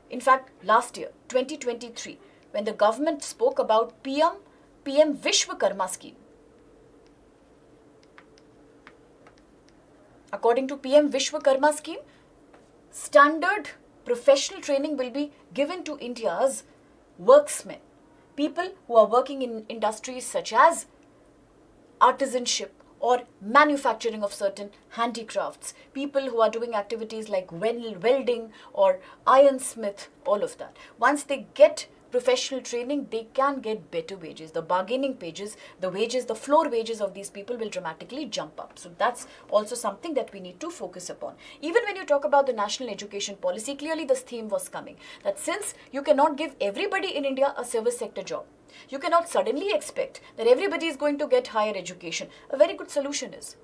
[SPEAKER 1] In fact, last year, 2023, when the government spoke about PM Vishwakarma scheme. According to PM Vishwakarma scheme, standard professional training will be given to India's worksmen, people who are working in industries such as artisanship or manufacturing of certain handicrafts, people who are doing activities like welding or ironsmith, all of that. Once they get professional training, they can get better wages. The bargaining wages, the floor wages of these people will dramatically jump up. So that's also something that we need to focus upon. Even when you talk about the national education policy, clearly this theme was coming. That since you cannot give everybody in India a service sector job, you cannot suddenly expect that everybody is going to get higher education. A very good solution is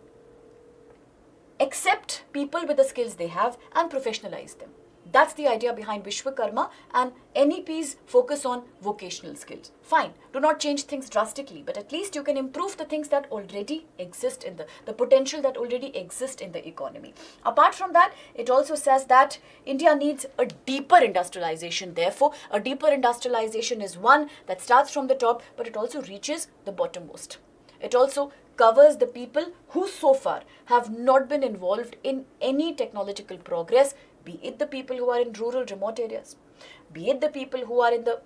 [SPEAKER 1] accept people with the skills they have and professionalize them. That's the idea behind Vishwakarma, and NEPs focus on vocational skills. Fine, do not change things drastically, but at least you can improve the things that already exist in the potential that already exists in the economy. Apart from that, it also says that India needs a deeper industrialization. Therefore, a deeper industrialization is one that starts from the top, but it also reaches the bottommost. It also covers the people who so far have not been involved in any technological progress, be it the people who are in rural remote areas, be it the people who are in the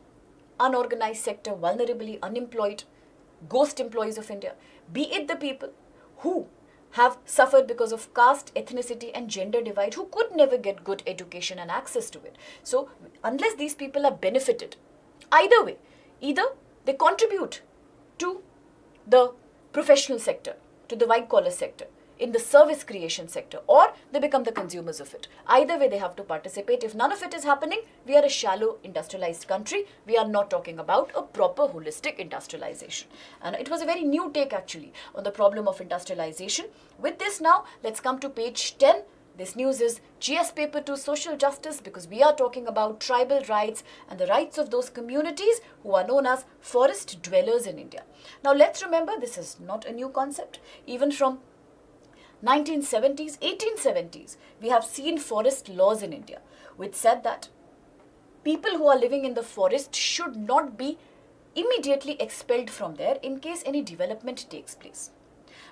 [SPEAKER 1] unorganized sector, vulnerably unemployed, ghost employees of India, be it the people who have suffered because of caste, ethnicity and gender divide, who could never get good education and access to it. So unless these people are benefited, either way, either they contribute to the professional sector, to the white collar sector, in the service creation sector, or they become the consumers of it. Either way, they have to participate. If none of it is happening, we are a shallow industrialized country. We are not talking about a proper holistic industrialization. And it was a very new take actually on the problem of industrialization. With this now, let's come to page 10. This news is GS paper to social justice, because we are talking about tribal rights and the rights of those communities who are known as forest dwellers in India. Now let's remember, this is not a new concept. Even from 1970s, 1870s, we have seen forest laws in India, which said that people who are living in the forest should not be immediately expelled from there in case any development takes place.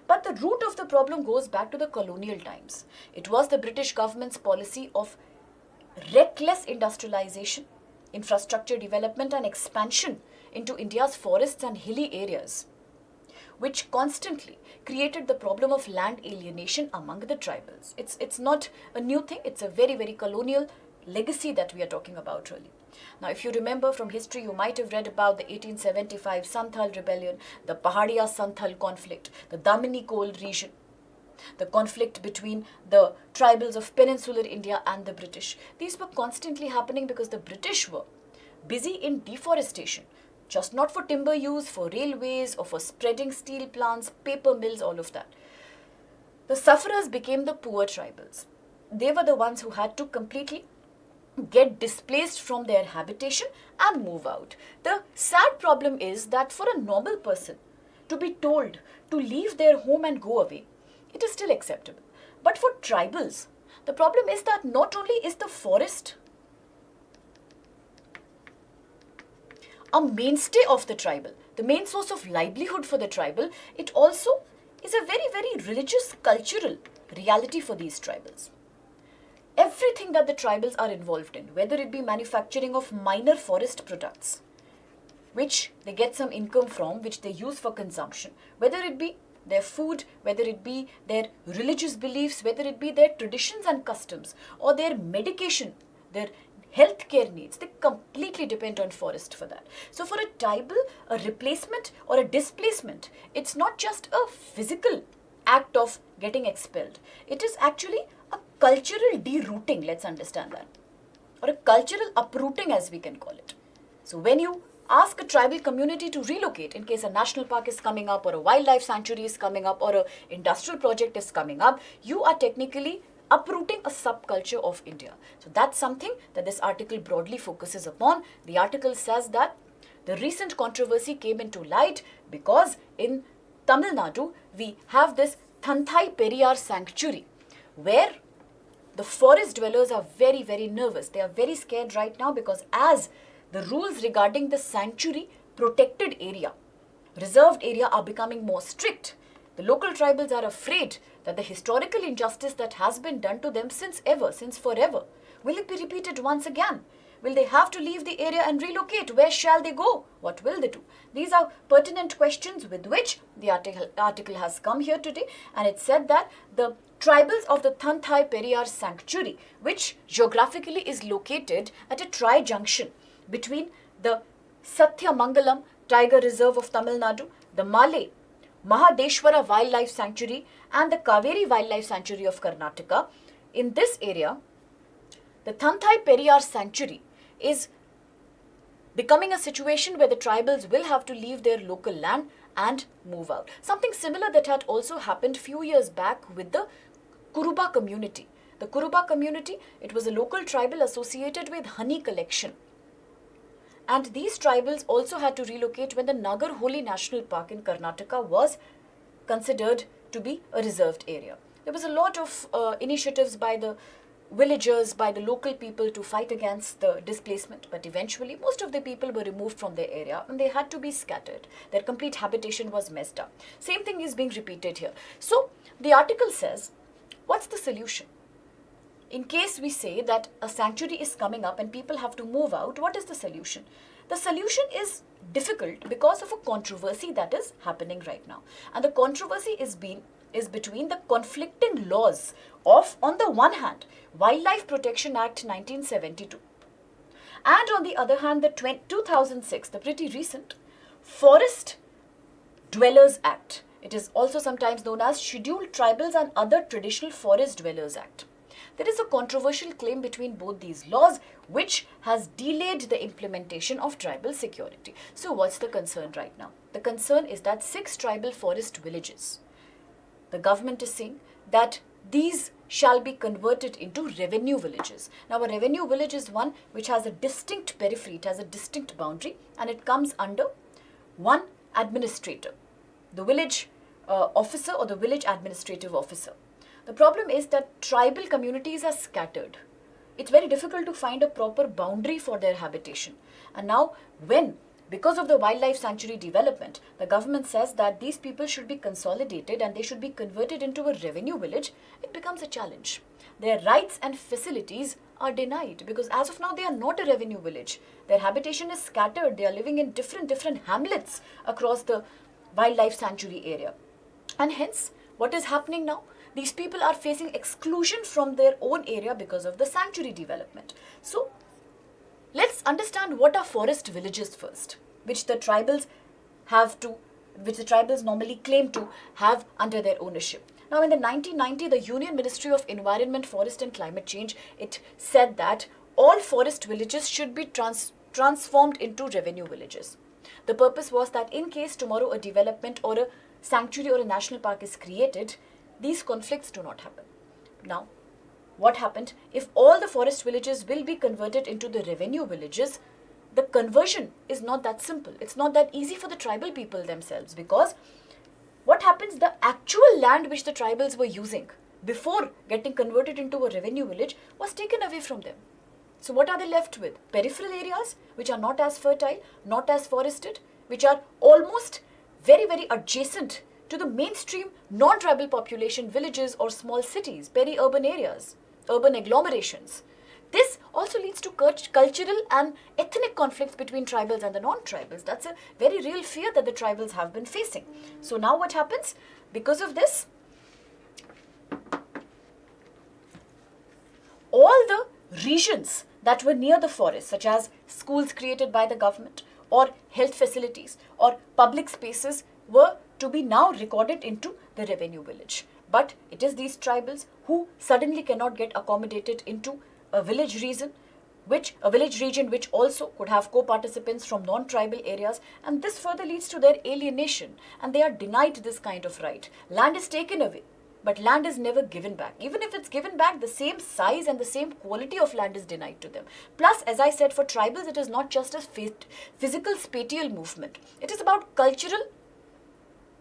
[SPEAKER 1] But the root of the problem goes back to the colonial times. It was the British government's policy of reckless industrialization, infrastructure development and expansion into India's forests and hilly areas, which constantly created the problem of land alienation among the tribals. It's not a new thing. It's a very, very colonial legacy that we are talking about really. Now, if you remember from history, you might have read about the 1875 Santhal rebellion, the Pahadia Santhal conflict, the Damini coal region, the conflict between the tribals of peninsular India and the British. These were constantly happening because the British were busy in deforestation, just not for timber use, for railways or for spreading steel plants, paper mills, all of that. The sufferers became the poor tribals. They were the ones who had to completely get displaced from their habitation and move out. The sad problem is that for a normal person to be told to leave their home and go away, it is still acceptable. But for tribals, the problem is that not only is the forest a mainstay of the tribal, the main source of livelihood for the tribal, it also is a very, very religious, cultural reality for these tribals. Everything that the tribals are involved in, whether it be manufacturing of minor forest products, which they get some income from, which they use for consumption, whether it be their food, whether it be their religious beliefs, whether it be their traditions and customs, or their medication, their healthcare needs, they completely depend on forest for that. So for a tribal, a replacement or a displacement, it's not just a physical act of getting expelled. It is actually a cultural derooting, let's understand that, or a cultural uprooting as we can call it. So when you ask a tribal community to relocate in case a national park is coming up or a wildlife sanctuary is coming up or an industrial project is coming up, you are technically uprooting a subculture of India. So that's something that this article broadly focuses upon. The article says that the recent controversy came into light because in Tamil Nadu, we have this Thanthai Periyar sanctuary where the forest dwellers are very, very nervous. They are very scared right now because as the rules regarding the sanctuary protected area, reserved area are becoming more strict, the local tribals are afraid that the historical injustice that has been done to them since forever, will it be repeated once again? Will they have to leave the area and relocate? Where shall they go? What will they do? These are pertinent questions with which the article has come here today, and it said that the tribals of the Thanthai Periyar sanctuary, which geographically is located at a tri-junction between the Satyamangalam Tiger Reserve of Tamil Nadu, the Malay Mahadeshwara Wildlife Sanctuary and the Kaveri Wildlife Sanctuary of Karnataka. In this area, the Thanthai Periyar Sanctuary is becoming a situation where the tribals will have to leave their local land and move out. Something similar that had also happened few years back with the Kuruba community. The Kuruba community, it was a local tribal associated with honey collection. And these tribals also had to relocate when the Nagarholi National Park in Karnataka was considered to be a reserved area. There was a lot of initiatives by the villagers, by the local people to fight against the displacement, but eventually most of the people were removed from their area and they had to be scattered. Their complete habitation was messed up. Same thing is being repeated here. So the article says, what's the solution? In case we say that a sanctuary is coming up and people have to move out, what is the solution? The solution is difficult because of a controversy that is happening right now. And the controversy is between the conflicting laws of, on the one hand, Wildlife Protection Act 1972, and on the other hand, the 2006, the pretty recent Forest Dwellers Act. It is also sometimes known as Scheduled Tribals and Other Traditional Forest Dwellers Act. There is a controversial claim between both these laws which has delayed the implementation of tribal security. So what's the concern right now? The concern is that 6 tribal forest villages, the government is saying that these shall be converted into revenue villages. Now a revenue village is one which has a distinct periphery, it has a distinct boundary, and it comes under one administrator, the village officer or the village administrative officer. The problem is that tribal communities are scattered. It's very difficult to find a proper boundary for their habitation. And now because of the wildlife sanctuary development, the government says that these people should be consolidated and they should be converted into a revenue village, it becomes a challenge. Their rights and facilities are denied because as of now they are not a revenue village. Their habitation is scattered. They are living in different hamlets across the wildlife sanctuary area. And hence, what is happening now? These people are facing exclusion from their own area because of the sanctuary development. So, let's understand what are forest villages first, which the tribals normally claim to have under their ownership. Now, in the 1990, the Union Ministry of Environment, Forest and Climate Change, it said that all forest villages should be transformed into revenue villages. The purpose was that in case tomorrow a development or a sanctuary or a national park is created, these conflicts do not happen. Now, what happened? If all the forest villages will be converted into the revenue villages, the conversion is not that simple. It's not that easy for the tribal people themselves, because what happens? The actual land which the tribals were using before getting converted into a revenue village was taken away from them. So what are they left with? Peripheral areas which are not as fertile, not as forested, which are almost very adjacent to the mainstream non-tribal population villages or small cities, peri-urban areas, urban agglomerations. This also leads to cultural and ethnic conflicts between tribals and the non-tribals. That's a very real fear that the tribals have been facing. So now what happens? Because of this, all the regions that were near the forest, such as schools created by the government or health facilities or public spaces, were to be now recorded into the revenue village. But it is these tribals who suddenly cannot get accommodated into a village region which also could have co-participants from non-tribal areas, and this further leads to their alienation, and they are denied this kind of right. Land is taken away, but land is never given back. Even if it's given back, the same size and the same quality of land is denied to them. Plus, as I said, for tribals, it is not just a physical spatial movement. It is about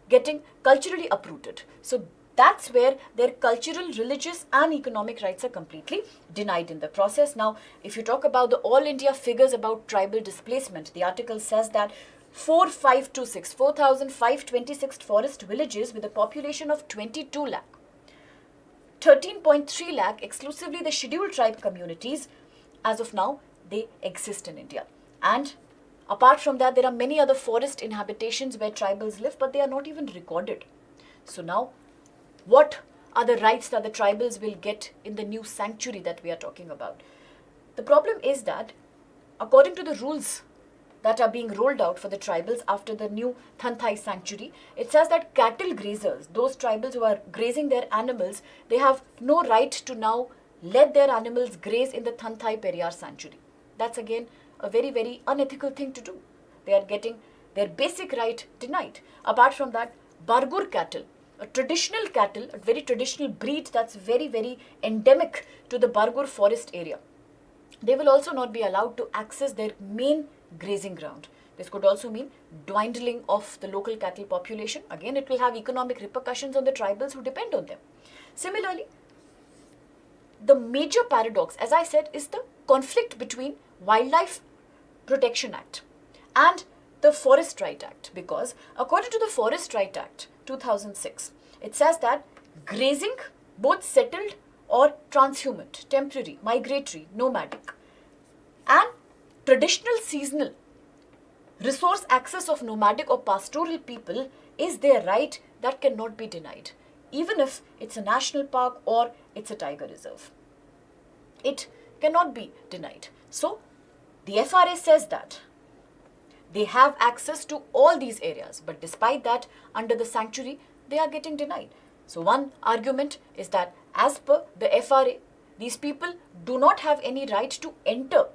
[SPEAKER 1] getting culturally uprooted. So that's where their cultural, religious and economic rights are completely denied in the process. Now, if you talk about the All India figures about tribal displacement, the article says that 4,526 forest villages with a population of 22 lakh, 13.3 lakh exclusively the scheduled tribe communities, as of now, they exist in India. And apart from that, there are many other forest inhabitations where tribals live, but they are not even recorded. So now, what are the rights that the tribals will get in the new sanctuary that we are talking about? The problem is that, according to the rules that are being rolled out for the tribals after the new Thanthai sanctuary, it says that cattle grazers, those tribals who are grazing their animals, they have no right to now let their animals graze in the Thanthai Periyar sanctuary. That's again a very unethical thing to do. They are getting their basic right denied. Apart from that, Bargur cattle, a traditional cattle, a very traditional breed that's very endemic to the Bargur forest area, they will also not be allowed to access their main grazing ground. This could also mean dwindling of the local cattle population. Again, it will have economic repercussions on the tribals who depend on them. Similarly, the major paradox, as I said, is the conflict between Wildlife Protection Act and the Forest Right Act, because according to the Forest Right Act 2006, it says that grazing, both settled or transhumant, temporary, migratory, nomadic, and traditional seasonal resource access of nomadic or pastoral people is their right that cannot be denied, even if it's a national park or it's a tiger reserve. It cannot be denied. So, the FRA says that they have access to all these areas, but despite that, under the sanctuary, they are getting denied. So, one argument is that as per the FRA, these people do not have any right to enter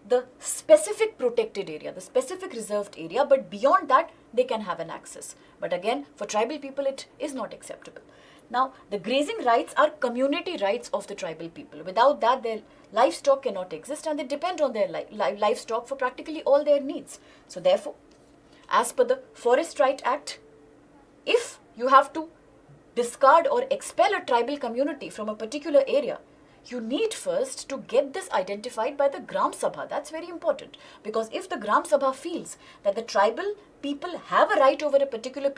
[SPEAKER 1] the specific protected area, the specific reserved area, but beyond that, they can have an access. But again, for tribal people, it is not acceptable. Now, the grazing rights are community rights of the tribal people. Without that, their livestock cannot exist, and they depend on their livestock for practically all their needs. So therefore, as per the Forest Right Act, if you have to discard or expel a tribal community from a particular area, you need first to get this identified by the Gram Sabha. That's very important, because if the Gram Sabha feels that the tribal people have a right over a particular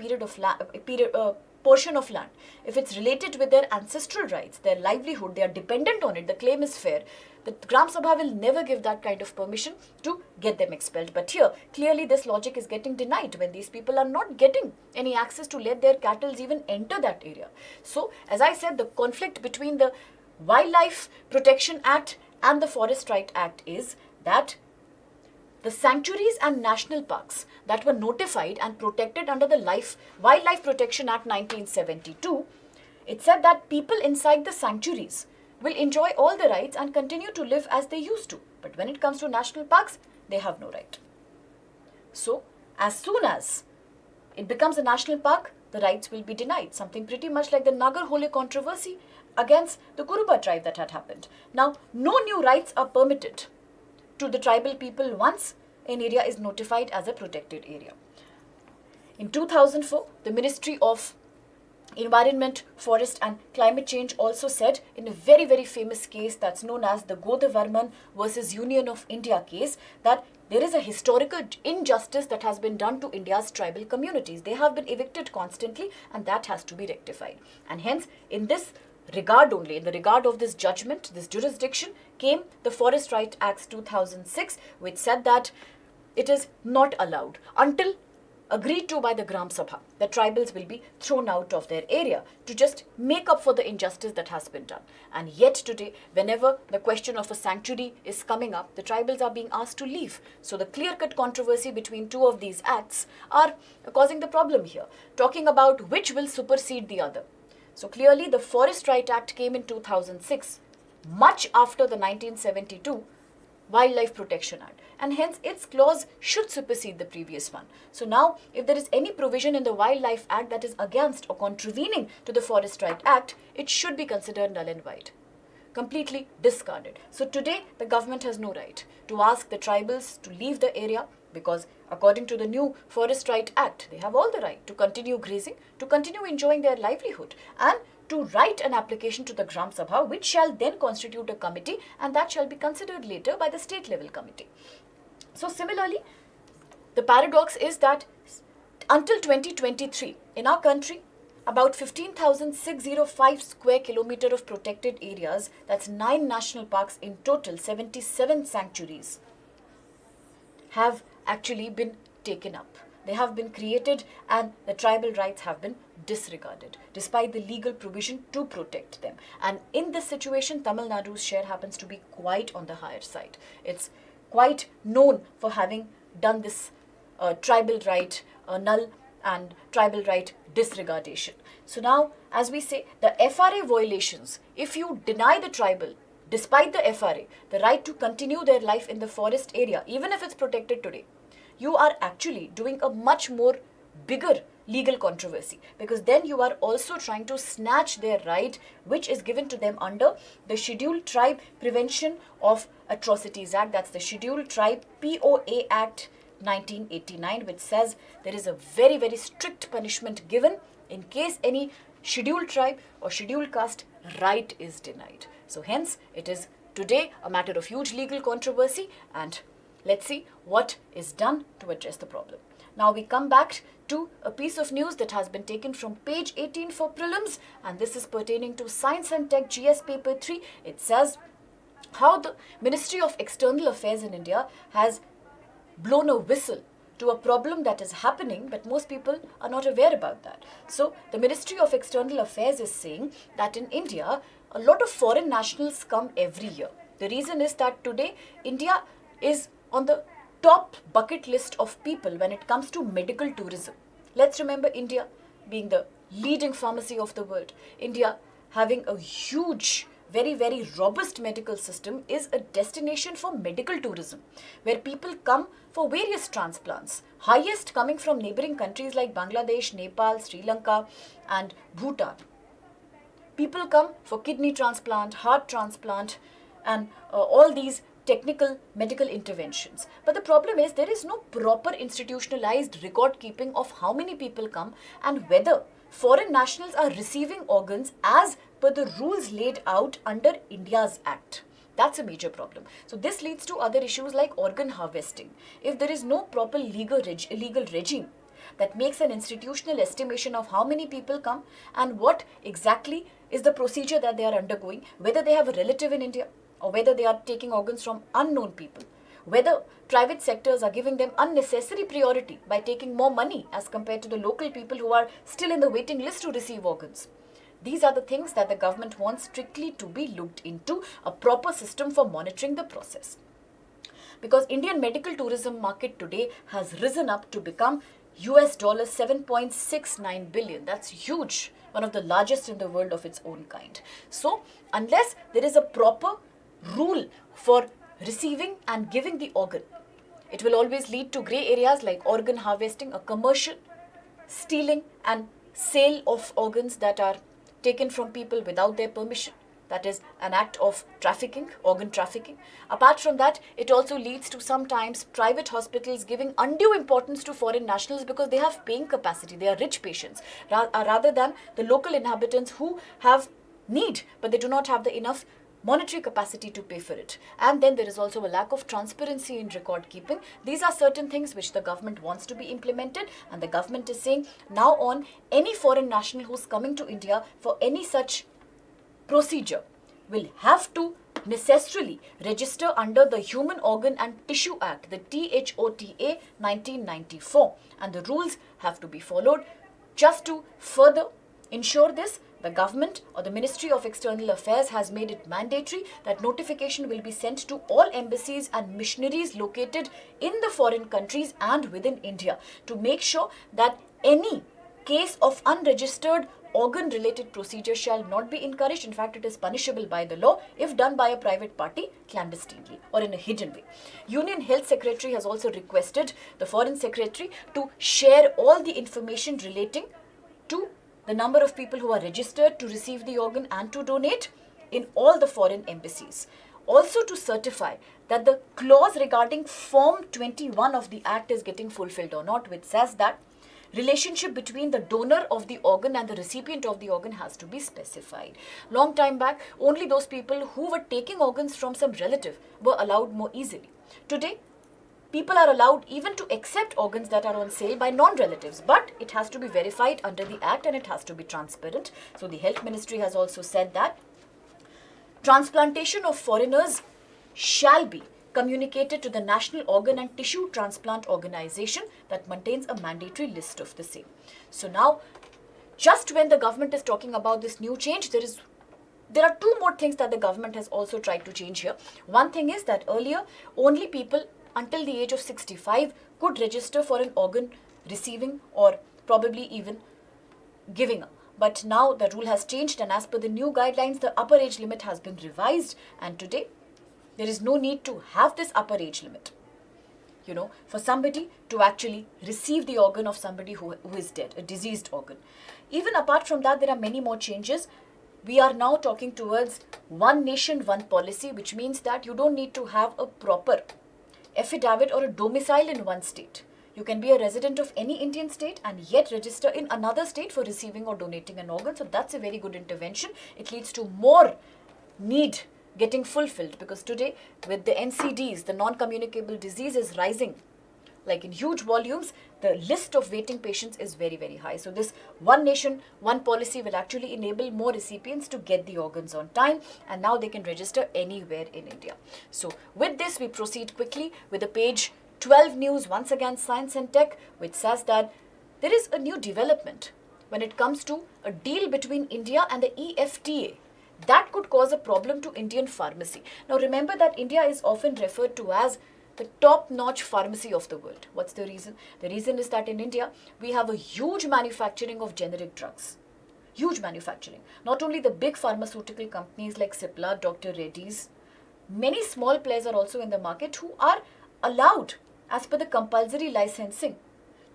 [SPEAKER 1] portion of land, if it's related with their ancestral rights, their livelihood, they are dependent on it, the claim is fair, the Gram Sabha will never give that kind of permission to get them expelled. But here, clearly this logic is getting denied when these people are not getting any access to let their cattle even enter that area. So, as I said, the conflict between the Wildlife Protection Act and the Forest Right Act is that the sanctuaries and national parks that were notified and protected under the Wildlife Protection Act 1972, it said that people inside the sanctuaries will enjoy all the rights and continue to live as they used to. But when it comes to national parks, they have no right. So, as soon as it becomes a national park, the rights will be denied. Something pretty much like the Nagarhole controversy against the Kuruba tribe that had happened. Now, no new rights are permitted to the tribal people once an area is notified as a protected area. In 2004, the Ministry of Environment, Forest and Climate Change also said in a very, very famous case that's known as the Godavarman versus Union of India case that there is a historical injustice that has been done to India's tribal communities. They have been evicted constantly, and that has to be rectified. And hence, in this regard only, in the regard of this judgment, this jurisdiction, came the Forest Right Act 2006, which said that it is not allowed until agreed to by the Gram Sabha, the tribals will be thrown out of their area to just make up for the injustice that has been done. And yet today, whenever the question of a sanctuary is coming up, the tribals are being asked to leave. So the clear-cut controversy between two of these acts are causing the problem here, talking about which will supersede the other. So clearly, the Forest Right Act came in 2006, much after the 1972 Wildlife Protection Act, and hence its clause should supersede the previous one. So now, if there is any provision in the Wildlife Act that is against or contravening to the Forest Right Act, it should be considered null and void, completely discarded. So today, the government has no right to ask the tribals to leave the area, because according to the new Forest Right Act, they have all the right to continue grazing, to continue enjoying their livelihood, and to write an application to the Gram Sabha, which shall then constitute a committee, and that shall be considered later by the state level committee. So similarly, the paradox is that until 2023, in our country, about 15,605 square kilometer of protected areas, that's 9 national parks in total, 77 sanctuaries, have actually been taken up. They have been created, and the tribal rights have been disregarded, despite the legal provision to protect them. And in this situation, Tamil Nadu's share happens to be quite on the higher side. It's quite known for having done this tribal right null and tribal right disregardation. So now, as we say, the FRA violations, if you deny the tribal, despite the FRA, the right to continue their life in the forest area, even if it's protected today, you are actually doing a much more bigger legal controversy, because then you are also trying to snatch their right which is given to them under the Scheduled Tribe Prevention of Atrocities Act. That's the Scheduled Tribe POA Act 1989, which says there is a very, very strict punishment given in case any scheduled tribe or scheduled caste right is denied. So hence, it is today a matter of huge legal controversy, and let's see what is done to address the problem. Now we come back to a piece of news that has been taken from page 18 for prelims, and this is pertaining to Science and Tech GS paper 3. It says how the Ministry of External Affairs in India has blown a whistle to a problem that is happening, but most people are not aware about that. So the Ministry of External Affairs is saying that in India, a lot of foreign nationals come every year. The reason is that today India is on the top bucket list of people when it comes to medical tourism. Let's remember India being the leading pharmacy of the world. India having a huge, very, very robust medical system is a destination for medical tourism, where people come for various transplants, highest coming from neighboring countries like Bangladesh, Nepal, Sri Lanka and Bhutan. People come for kidney transplant, heart transplant and all these technical medical interventions. But the problem is there is no proper institutionalized record keeping of how many people come and whether foreign nationals are receiving organs as per the rules laid out under India's Act. That's a major problem. So this leads to other issues like organ harvesting. If there is no proper legal regime that makes an institutional estimation of how many people come and what exactly is the procedure that they are undergoing, whether they have a relative in India or whether they are taking organs from unknown people, whether private sectors are giving them unnecessary priority by taking more money as compared to the local people who are still in the waiting list to receive organs. These are the things that the government wants strictly to be looked into, a proper system for monitoring the process. Because Indian medical tourism market today has risen up to become US $7.69 billion. That's huge, one of the largest in the world of its own kind. So unless there is a proper rule for receiving and giving the organ, it will always lead to grey areas like organ harvesting, a commercial stealing and sale of organs that are taken from people without their permission. That is an act of trafficking, organ trafficking. Apart from that, it also leads to sometimes private hospitals giving undue importance to foreign nationals because they have paying capacity. They are rich patients rather than the local inhabitants who have need, but they do not have the enough monetary capacity to pay for it. And then there is also a lack of transparency in record keeping. These are certain things which the government wants to be implemented, and the government is saying now on, any foreign national who's coming to India for any such procedure will have to necessarily register under the Human Organ and Tissue Act, the THOTA 1994, and the rules have to be followed. Just to further ensure this, the government or the Ministry of External Affairs has made it mandatory that notification will be sent to all embassies and missionaries located in the foreign countries and within India to make sure that any case of unregistered organ-related procedure shall not be encouraged. In fact, it is punishable by the law if done by a private party clandestinely or in a hidden way. Union Health Secretary has also requested the Foreign Secretary to share all the information relating to the number of people who are registered to receive the organ and to donate in all the foreign embassies. Also to certify that the clause regarding Form 21 of the Act is getting fulfilled or not, which says that relationship between the donor of the organ and the recipient of the organ has to be specified. Long time back, only those people who were taking organs from some relative were allowed more easily. Today, people are allowed even to accept organs that are on sale by non-relatives, but it has to be verified under the Act and it has to be transparent. So the Health Ministry has also said that transplantation of foreigners shall be communicated to the National Organ and Tissue Transplant Organization that maintains a mandatory list of the same. So now, just when the government is talking about this new change, there are two more things that the government has also tried to change here. One thing is that earlier, only people until the age of 65 could register for an organ receiving or probably even giving up. But now the rule has changed, and as per the new guidelines, the upper age limit has been revised, and today there is no need to have this upper age limit, for somebody to actually receive the organ of somebody who is dead, a diseased organ. Even apart from that, there are many more changes. We are now talking towards one nation, one policy, which means that you don't need to have a proper affidavit or a domicile in one state. You can be a resident of any Indian state and yet register in another state for receiving or donating an organ. So that's a very good intervention. It leads to more need getting fulfilled, because today with the NCDs, the non-communicable disease is rising like in huge volumes. The list of waiting patients is very, very high. So this one nation, one policy will actually enable more recipients to get the organs on time, and now they can register anywhere in India. So with this, we proceed quickly with the page 12 news, once again science and tech, which says that there is a new development when it comes to a deal between India and the EFTA. That could cause a problem to Indian pharmacy. Now remember that India is often referred to as the top-notch pharmacy of the world. What's the reason? The reason is that in India, we have a huge manufacturing of generic drugs. Huge manufacturing. Not only the big pharmaceutical companies like Cipla, Dr. Reddy's, many small players are also in the market who are allowed, as per the compulsory licensing,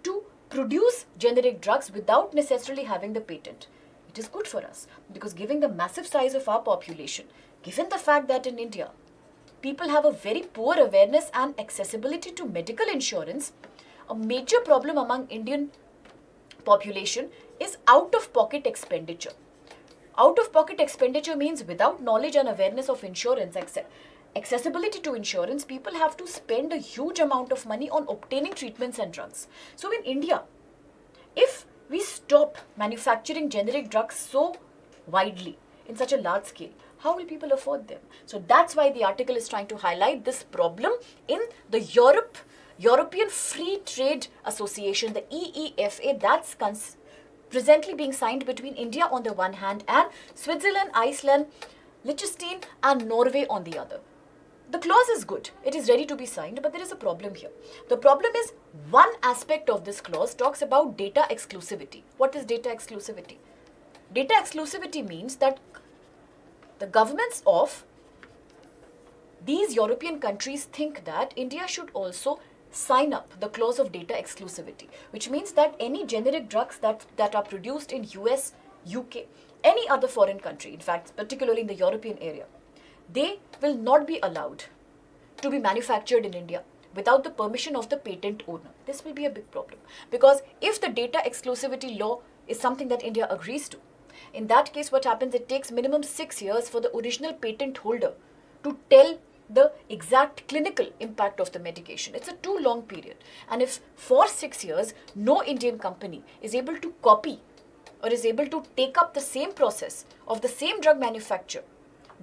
[SPEAKER 1] to produce generic drugs without necessarily having the patent. It is good for us, because given the massive size of our population, given the fact that in India, people have a very poor awareness and accessibility to medical insurance, a major problem among Indian population is out-of-pocket expenditure. Out-of-pocket expenditure means without knowledge and awareness of insurance, accessibility to insurance, people have to spend a huge amount of money on obtaining treatments and drugs. So in India, if we stop manufacturing generic drugs so widely in such a large scale, how will people afford them? So that's why the article is trying to highlight this problem in the European Free Trade Association, the EEFA, that's presently being signed between India on the one hand and Switzerland, Iceland, Liechtenstein and Norway on the other. The clause is good. It is ready to be signed, but there is a problem here. The problem is one aspect of this clause talks about data exclusivity. What is data exclusivity? Data exclusivity means that the governments of these European countries think that India should also sign up the clause of data exclusivity, which means that any generic drugs that are produced in US, UK, any other foreign country, in fact, particularly in the European area, they will not be allowed to be manufactured in India without the permission of the patent owner. This will be a big problem, because if the data exclusivity law is something that India agrees to, in that case, what happens, it takes minimum 6 years for the original patent holder to tell the exact clinical impact of the medication. It's a too long period. And if for 6 years, no Indian company is able to copy or is able to take up the same process of the same drug manufacture,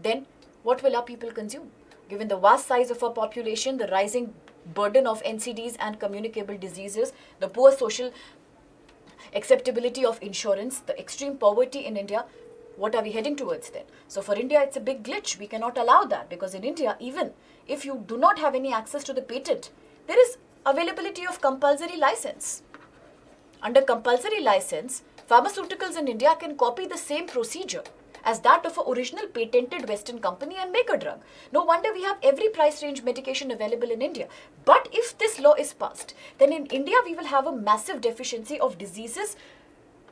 [SPEAKER 1] then what will our people consume? Given the vast size of our population, the rising burden of NCDs and communicable diseases, the poor social acceptability of insurance, the extreme poverty in India, what are we heading towards then? So for India, it's a big glitch. We cannot allow that, because in India, even if you do not have any access to the patent, there is availability of compulsory license. Under compulsory license, pharmaceuticals in India can copy the same procedure as that of an original patented Western company and make a drug. No wonder we have every price range medication available in India. But if this law is passed, then in India we will have a massive deficiency of diseases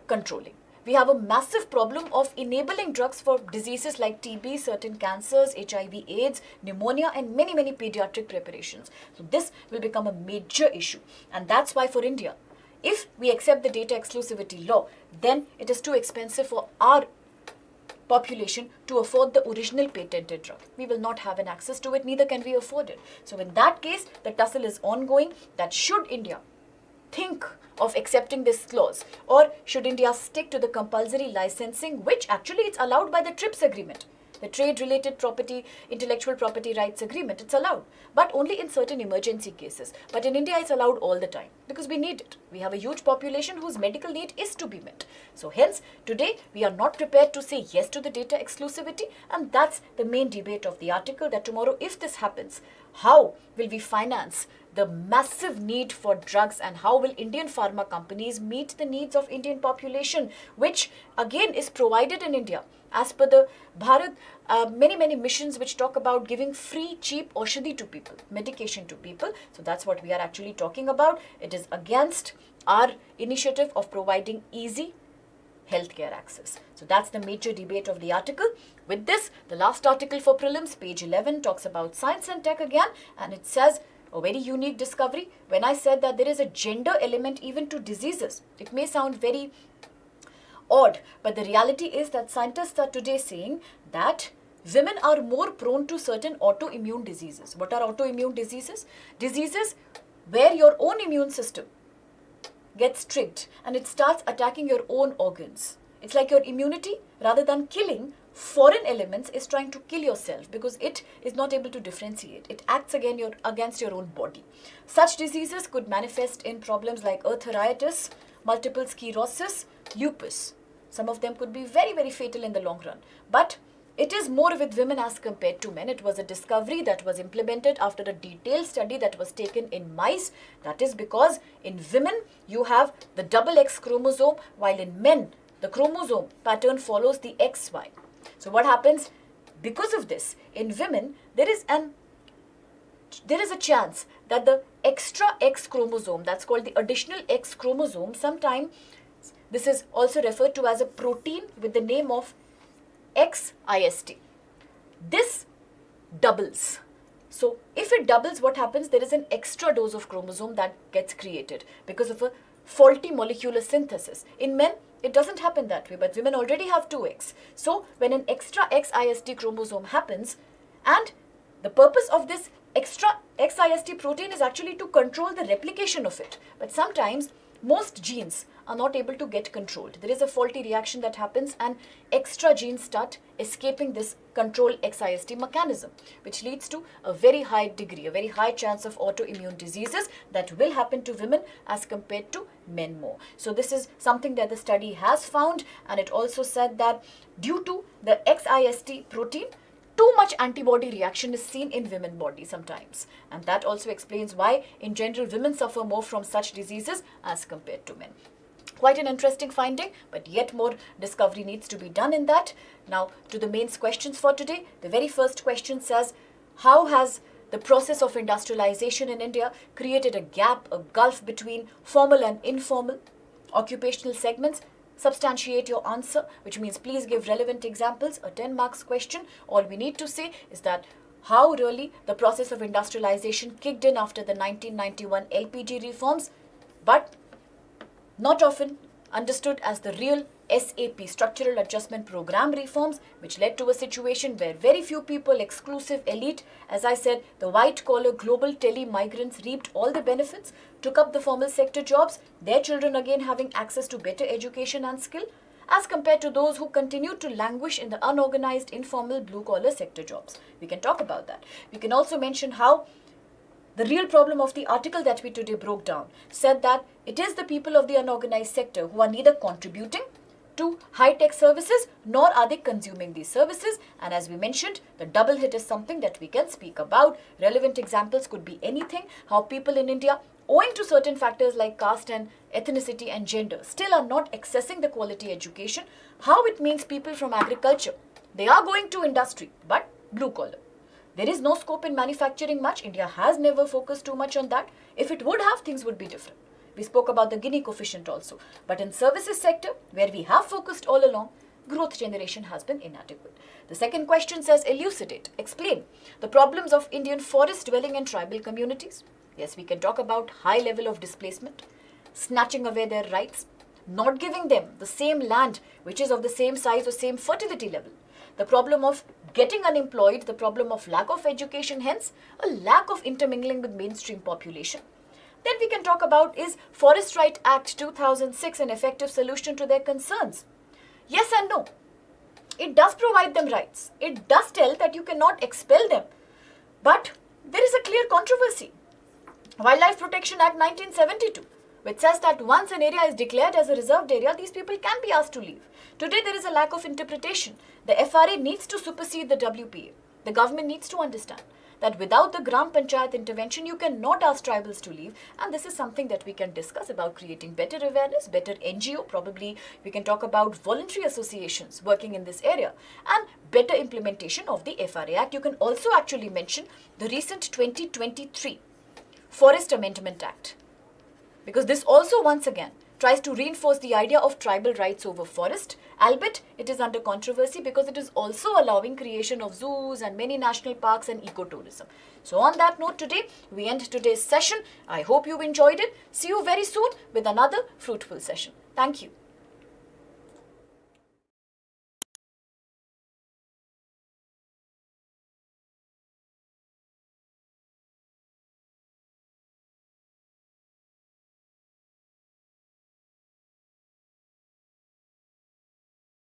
[SPEAKER 1] controlling. We have a massive problem of enabling drugs for diseases like TB, certain cancers, HIV, AIDS, pneumonia and many, many pediatric preparations. So this will become a major issue. And that's why for India, if we accept the data exclusivity law, then it is too expensive for our population to afford the original patented drug. We will not have an access to it, neither can we afford it. So in that case, the tussle is ongoing, that should India think of accepting this clause, or should India stick to the compulsory licensing, which actually it's allowed by the TRIPS agreement, the trade-related property, intellectual property rights agreement. It's allowed, but only in certain emergency cases. But in India, it's allowed all the time, because we need it. We have a huge population whose medical need is to be met. So hence, today, we are not prepared to say yes to the data exclusivity, and that's the main debate of the article, that tomorrow, if this happens, how will we finance the massive need for drugs, and how will Indian pharma companies meet the needs of Indian population, which again is provided in India as per the Bharat, many missions which talk about giving free, cheap aushadhi to people, medication to people. So that's what we are actually talking about. It is against our initiative of providing easy healthcare access. So that's the major debate of the article. With this, the last article for prelims, page 11, talks about science and tech again, and it says a very unique discovery when I said that there is a gender element even to diseases. It may sound very odd, but the reality is that scientists are today saying that women are more prone to certain autoimmune diseases. What are autoimmune diseases? Diseases where your own immune system gets tricked and it starts attacking your own organs. It's like your immunity, rather than killing foreign elements, is trying to kill yourself because it is not able to differentiate. It acts against your own body. Such diseases could manifest in problems like arthritis, multiple sclerosis, lupus. Some of them could be very, very fatal in the long run. But it is more with women as compared to men. It was a discovery that was implemented after a detailed study that was taken in mice. That is because in women, you have the double X chromosome, while in men, the chromosome pattern follows the XY. So what happens? Because of this, in women, there is a chance that the extra X chromosome, that's called the additional X chromosome, sometimes this is also referred to as a protein with the name of XIST. This doubles. So if it doubles, what happens? There is an extra dose of chromosome that gets created because of a faulty molecular synthesis. In men, it doesn't happen that way, but women already have 2X. So when an extra XIST chromosome happens, and the purpose of this extra XIST protein is actually to control the replication of it. But sometimes most genes are not able to get controlled. There is a faulty reaction that happens and extra genes start escaping this control XIST mechanism, which leads to a very high degree, a very high chance of autoimmune diseases that will happen to women as compared to men more. So this is something that the study has found, and it also said that due to the XIST protein, too much antibody reaction is seen in women body sometimes, and that also explains why in general women suffer more from such diseases as compared to men. Quite an interesting finding, but yet more discovery needs to be done in that. Now to the mains questions for today. The very first question says, how has the process of industrialization in India created a gap, a gulf between formal and informal occupational segments? Substantiate your answer, which means please give relevant examples. A 10 marks question. All we need to say is that how really the process of industrialization kicked in after the 1991 LPG reforms, but not often understood as the real SAP, Structural Adjustment Program reforms, which led to a situation where very few people, exclusive elite, as I said, the white-collar global tele-migrants reaped all the benefits, took up the formal sector jobs, their children again having access to better education and skill, as compared to those who continued to languish in the unorganized, informal, blue-collar sector jobs. We can talk about that. We can also mention how the real problem of the article that we today broke down said that it is the people of the unorganized sector who are neither contributing to high-tech services nor are they consuming these services. And as we mentioned, the double hit is something that we can speak about. Relevant examples could be anything, how people in India, owing to certain factors like caste and ethnicity and gender, still are not accessing the quality education, how it means people from agriculture, they are going to industry, but blue-collar. There is no scope in manufacturing much. India has never focused too much on that. If it would have, things would be different. We spoke about the Gini coefficient also. But in services sector, where we have focused all along, growth generation has been inadequate. The second question says, elucidate, explain the problems of Indian forest dwelling and tribal communities. Yes, we can talk about high level of displacement, snatching away their rights, not giving them the same land which is of the same size or same fertility level. The problem of getting unemployed, the problem of lack of education, hence a lack of intermingling with mainstream population. Then we can talk about, is Forest Right Act 2006 an effective solution to their concerns? Yes and no. It does provide them rights. It does tell that you cannot expel them. But there is a clear controversy. Wildlife Protection Act 1972, which says that once an area is declared as a reserved area, these people can be asked to leave. Today there is a lack of interpretation. The FRA needs to supersede the WPA. The government needs to understand that without the Gram Panchayat intervention, you cannot ask tribals to leave. And this is something that we can discuss about creating better awareness, better NGO. Probably we can talk about voluntary associations working in this area and better implementation of the FRA Act. You can also actually mention the recent 2023 Forest Amendment Act, because this also once again tries to reinforce the idea of tribal rights over forest, albeit it is under controversy because it is also allowing creation of zoos and many national parks and ecotourism. So on that note today, we end today's session. I hope you enjoyed it. See you very soon with another fruitful session. Thank you.